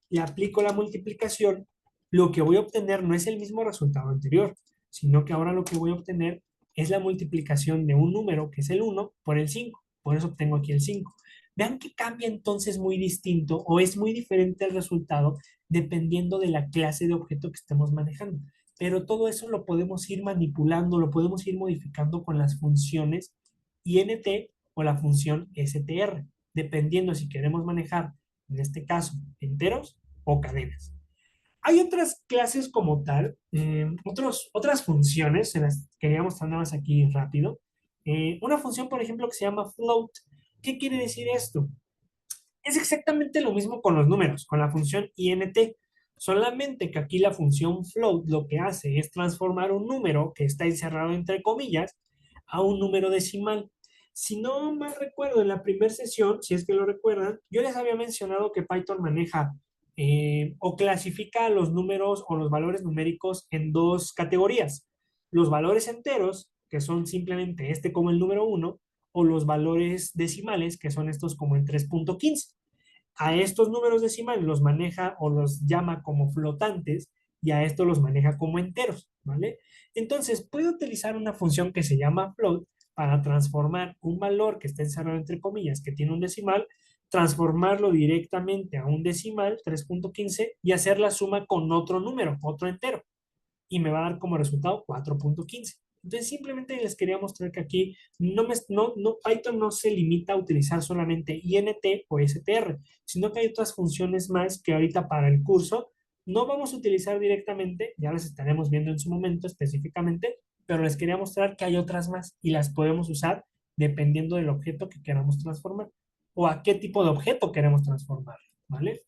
le aplico la multiplicación, lo que voy a obtener no es el mismo resultado anterior, sino que ahora lo que voy a obtener es la multiplicación de un número, que es el uno por el 5. Por eso obtengo aquí el 5. Vean que cambia entonces muy distinto o es muy diferente el resultado dependiendo de la clase de objeto que estemos manejando. Pero todo eso lo podemos ir manipulando, lo podemos ir modificando con las funciones int o la función str, dependiendo si queremos manejar, en este caso, enteros o cadenas. Hay otras clases como tal, otras funciones, se las quería mostrar nada más aquí rápido. Una función, por ejemplo, que se llama float. ¿Qué quiere decir esto? Es exactamente lo mismo con los números, con la función int, solamente que aquí la función float lo que hace es transformar un número que está encerrado entre comillas a un número decimal. Si no mal recuerdo, en la primera sesión, si es que lo recuerdan, yo les había mencionado que Python maneja o clasifica los números o los valores numéricos en dos categorías. Los valores enteros, que son simplemente este como el número uno, o los valores decimales, que son estos como el 3.15. A estos números decimales los maneja o los llama como flotantes y a estos los maneja como enteros, ¿vale? Entonces, puede utilizar una función que se llama float para transformar un valor que está encerrado entre comillas, que tiene un decimal, transformarlo directamente a un decimal, 3.15, y hacer la suma con otro número, otro entero y me va a dar como resultado 4.15. Entonces simplemente les quería mostrar que aquí Python no se limita a utilizar solamente int o str, sino que hay otras funciones más que ahorita para el curso no vamos a utilizar directamente, ya las estaremos viendo en su momento específicamente, pero les quería mostrar que hay otras más y las podemos usar dependiendo del objeto que queramos transformar o a qué tipo de objeto queremos transformar, ¿vale?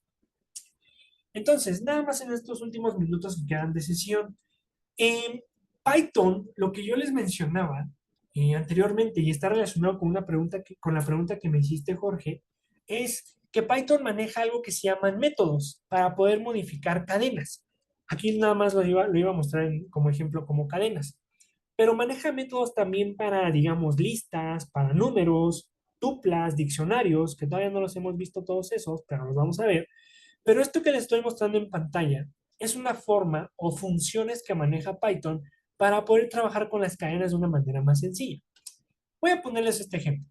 Entonces, nada más en estos últimos minutos que quedan de sesión, en Python, lo que yo les mencionaba anteriormente y está relacionado con con la pregunta que me hiciste, Jorge, es que Python maneja algo que se llaman métodos para poder modificar cadenas. Aquí nada más lo iba a mostrar como ejemplo como cadenas, pero maneja métodos también para, digamos, listas, para números, tuplas, diccionarios, que todavía no los hemos visto todos esos, pero los vamos a ver. Pero esto que les estoy mostrando en pantalla es una forma o funciones que maneja Python para poder trabajar con las cadenas de una manera más sencilla. Voy a ponerles este ejemplo.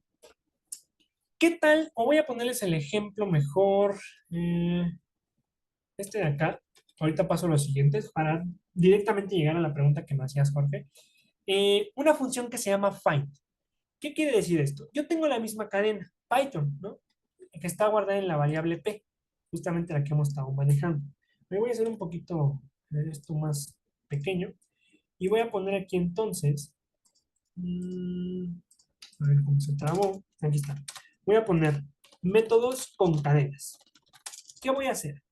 ¿Qué tal? O voy a ponerles el ejemplo mejor. Este de acá. Ahorita paso a los siguientes para directamente llegar a la pregunta que me hacías, Jorge. Una función que se llama find. ¿Qué quiere decir esto? Yo tengo la misma cadena, Python, ¿no? Que está guardada en la variable p, justamente la que hemos estado manejando. Me voy a hacer un poquito esto más pequeño y voy a poner aquí entonces, a ver cómo se trabó, aquí está. Voy a poner métodos con cadenas. ¿Qué voy a hacer?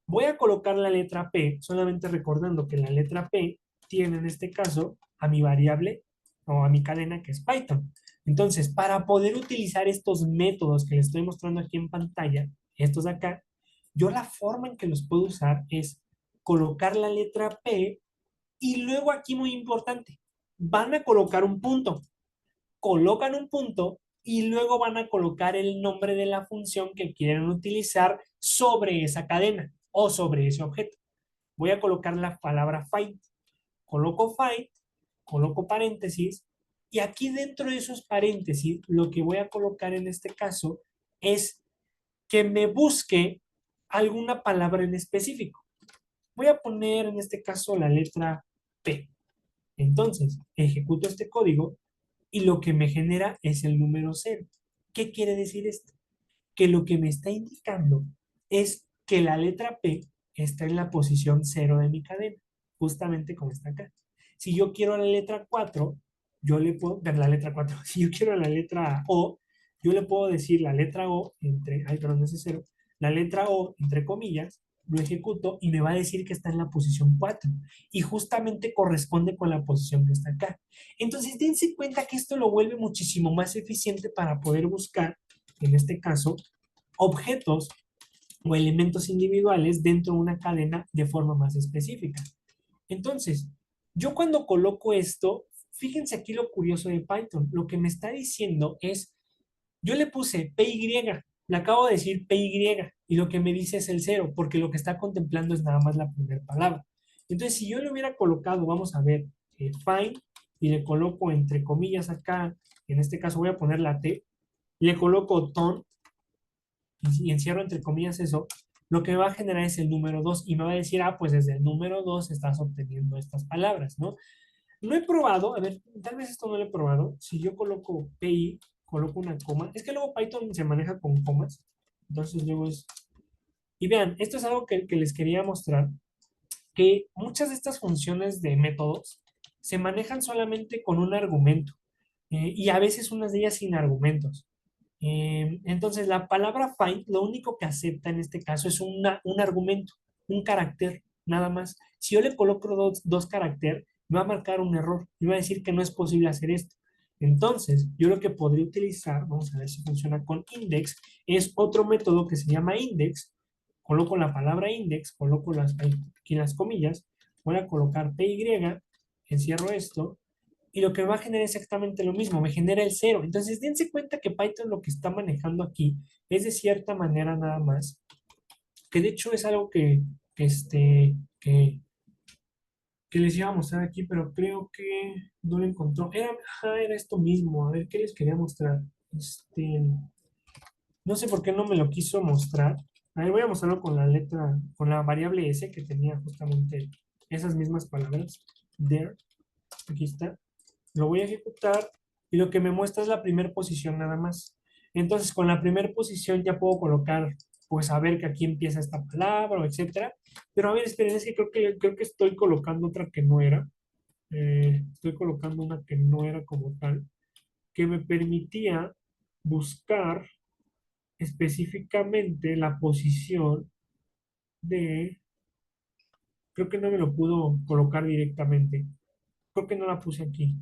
Voy a colocar la letra P, solamente recordando que la letra P tiene en este caso a mi variable o a mi cadena que es Python. Entonces, para poder utilizar estos métodos que les estoy mostrando aquí en pantalla, estos de acá, yo la forma en que los puedo usar es colocar la letra P y luego aquí muy importante, van a colocar un punto, colocan un punto y luego van a colocar el nombre de la función que quieren utilizar sobre esa cadena o sobre ese objeto. Voy a colocar la palabra find. Coloco find, coloco paréntesis y aquí dentro de esos paréntesis lo que voy a colocar en este caso es que me busque alguna palabra en específico. Voy a poner en este caso la letra P. Entonces, ejecuto este código y lo que me genera es el número cero. ¿Qué quiere decir esto? Que lo que me está indicando es que la letra P está en la posición cero de mi cadena, justamente como está acá. Si yo quiero la letra 4, yo le puedo, ver la letra 4, si yo quiero la letra O, yo le puedo decir la letra O entre, ay, perdón, ese cero, la letra O entre comillas, lo ejecuto y me va a decir que está en la posición 4 y justamente corresponde con la posición que está acá. Entonces, dense cuenta que esto lo vuelve muchísimo más eficiente para poder buscar, en este caso, objetos o elementos individuales dentro de una cadena de forma más específica. Entonces, yo cuando coloco esto, fíjense aquí lo curioso de Python. Lo que me está diciendo es, yo le puse PY, le acabo de decir PY, y lo que me dice es el cero, porque lo que está contemplando es nada más la primera palabra. Entonces, si yo le hubiera colocado, vamos a ver, find, y le coloco entre comillas acá, en este caso voy a poner la T, le coloco ton, y encierro entre comillas eso, lo que me va a generar es el número 2 y me va a decir, ah, pues desde el número 2 estás obteniendo estas palabras, ¿no? Lo he probado, a ver, tal vez esto no lo he probado. Si yo coloco PI, coloco una coma, es que luego Python se maneja con comas, entonces luego es... Y vean, esto es algo que les quería mostrar, que muchas de estas funciones de métodos se manejan solamente con un argumento y a veces unas de ellas sin argumentos. Entonces, la palabra find lo único que acepta en este caso es un argumento, un carácter, nada más. Si yo le coloco dos caracteres, me va a marcar un error y va a decir que no es posible hacer esto. Entonces, yo lo que podría utilizar, vamos a ver si funciona con index, es otro método que se llama index. Coloco la palabra index, coloco aquí las comillas, voy a colocar py, encierro esto, y lo que me va a generar exactamente lo mismo, me genera el cero. Entonces, dense cuenta que Python lo que está manejando aquí es de cierta manera nada más, que de hecho es algo que les iba a mostrar aquí, pero creo que no lo encontró. Era esto mismo, a ver, ¿qué les quería mostrar? No sé por qué no me lo quiso mostrar. A ver, voy a mostrarlo con la letra, con la variable S que tenía justamente esas mismas palabras. There, aquí está. Lo voy a ejecutar y lo que me muestra es la primera posición nada más. Entonces, con la primera posición ya puedo colocar, pues, a ver que aquí empieza esta palabra, o etcétera. Pero a ver, esperen, es que creo que estoy colocando otra que no era. Estoy colocando una que no era como tal, que me permitía buscar específicamente la posición de, creo que no me lo pudo colocar directamente. Creo que no la puse aquí.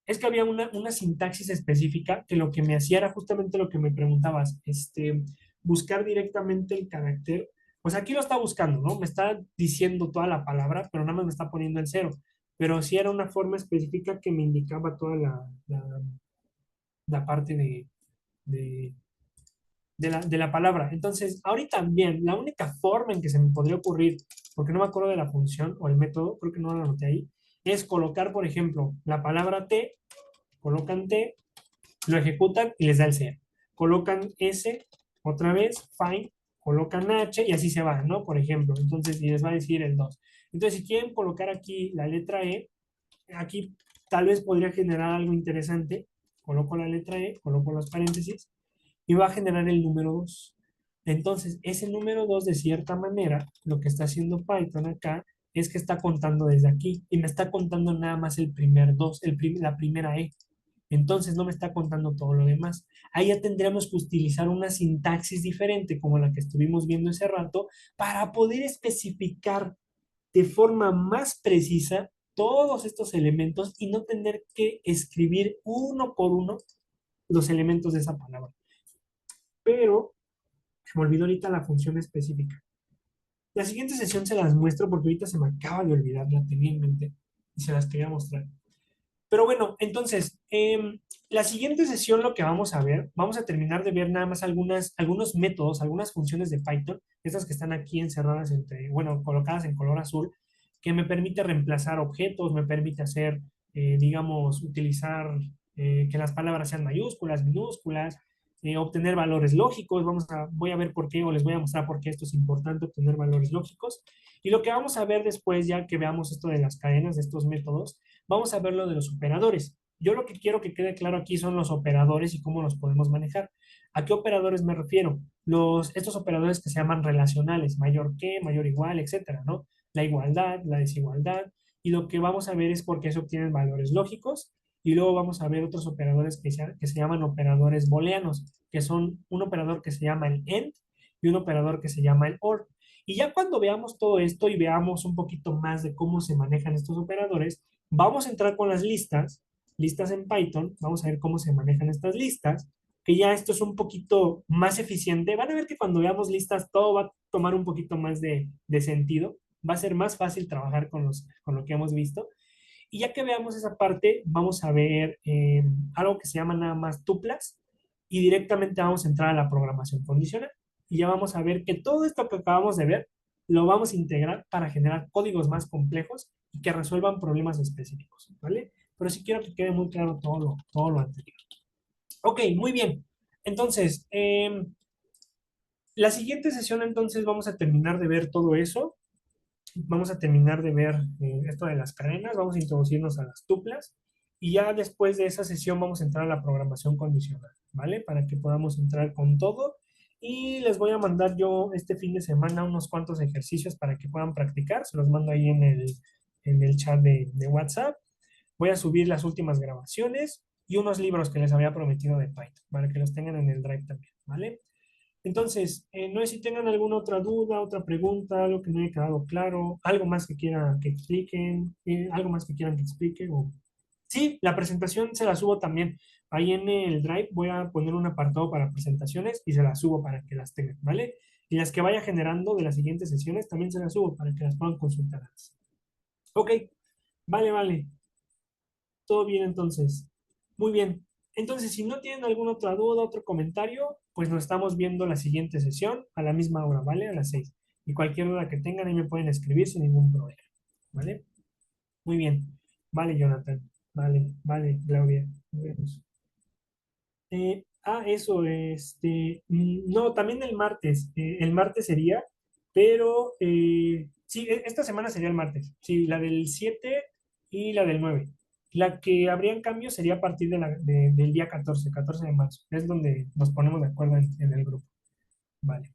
Es que había una sintaxis específica que lo que me hacía era justamente lo que me preguntabas, buscar directamente el carácter. Pues aquí lo está buscando, ¿no? Me está diciendo toda la palabra, pero nada más me está poniendo el cero. Pero sí era una forma específica que me indicaba toda la parte de, de la palabra. Entonces, ahorita bien, la única forma en que se me podría ocurrir, porque no me acuerdo de la función o el método, creo que no lo anoté ahí, es colocar, por ejemplo, la palabra T, colocan T, lo ejecutan y les da el cero. colocan S otra vez, find, colocan H y así se va, ¿no? Por ejemplo, entonces, y les va a decir el 2. Entonces, si quieren colocar aquí la letra E, aquí tal vez podría generar algo interesante. Coloco la letra E, coloco los paréntesis y va a generar el número 2. Entonces, ese número 2 de cierta manera, lo que está haciendo Python acá es que está contando desde aquí y me está contando nada más el primer 2, la primera E. Entonces no me está contando todo lo demás. Ahí ya tendríamos que utilizar una sintaxis diferente como la que estuvimos viendo ese rato para poder especificar de forma más precisa todos estos elementos y no tener que escribir uno por uno los elementos de esa palabra. Pero se me olvidó ahorita la función específica. La siguiente sesión se las muestro porque ahorita se me acaba de olvidar, la tenía en mente y se las quería mostrar. Pero bueno, entonces, la siguiente sesión lo que vamos a ver, vamos a terminar de ver nada más algunos métodos, algunas funciones de Python, estas que están aquí encerradas entre, bueno, colocadas en color azul, que me permite reemplazar objetos, me permite hacer, digamos, utilizar que las palabras sean mayúsculas, minúsculas, obtener valores lógicos. Voy a ver por qué, o les voy a mostrar por qué esto es importante, obtener valores lógicos. Y lo que vamos a ver después, ya que veamos esto de las cadenas de estos métodos, vamos a ver lo de los operadores. Yo lo que quiero que quede claro aquí son los operadores y cómo los podemos manejar. ¿A qué operadores me refiero? Estos operadores que se llaman relacionales, mayor que, mayor igual, etcétera, ¿no? La igualdad, la desigualdad, y lo que vamos a ver es por qué se obtienen valores lógicos, y luego vamos a ver otros operadores que se llaman operadores booleanos, que son un operador que se llama el AND y un operador que se llama el OR. Y ya cuando veamos todo esto y veamos un poquito más de cómo se manejan estos operadores, vamos a entrar con las listas en Python, vamos a ver cómo se manejan estas listas, que ya esto es un poquito más eficiente. Van a ver que cuando veamos listas todo va a tomar un poquito más de sentido, va a ser más fácil trabajar con lo que hemos visto. Y ya que veamos esa parte, vamos a ver algo que se llama nada más tuplas y directamente vamos a entrar a la programación condicional. Y ya vamos a ver que todo esto que acabamos de ver lo vamos a integrar para generar códigos más complejos y que resuelvan problemas específicos, ¿vale? Pero sí quiero que quede muy claro todo lo anterior. Ok, muy bien. Entonces, la siguiente sesión entonces vamos a terminar de ver todo eso. Vamos a terminar de ver esto de las cadenas, vamos a introducirnos a las tuplas y ya después de esa sesión vamos a entrar a la programación condicional, ¿vale? Para que podamos entrar con todo y les voy a mandar yo este fin de semana unos cuantos ejercicios para que puedan practicar, se los mando ahí en el chat de WhatsApp. Voy a subir las últimas grabaciones y unos libros que les había prometido de Python, para que los tengan en el Drive también, ¿vale? Entonces, no sé si tengan alguna otra duda, otra pregunta, algo que no haya quedado claro, algo más que quieran que expliquen, algo más que quieran que explique. Sí, la presentación se la subo también. Ahí en el Drive voy a poner un apartado para presentaciones y se las subo para que las tengan, ¿vale? Y las que vaya generando de las siguientes sesiones también se las subo para que las puedan consultar antes. Ok, vale, vale. Todo bien entonces. Muy bien. Entonces, si no tienen alguna otra duda, otro comentario, pues nos estamos viendo la siguiente sesión a la misma hora, ¿vale? A las 6. Y cualquier duda que tengan, ahí me pueden escribir sin ningún problema, ¿vale? Muy bien. Vale, Jonathan. Vale, vale, Claudia. Nos vemos. Eso, no, también el martes. El martes sería, pero sí, esta semana sería el martes. Sí, la del 7 y la del 9. La que habría en cambio sería a partir del día 14 de marzo. Es donde nos ponemos de acuerdo en el grupo. Vale.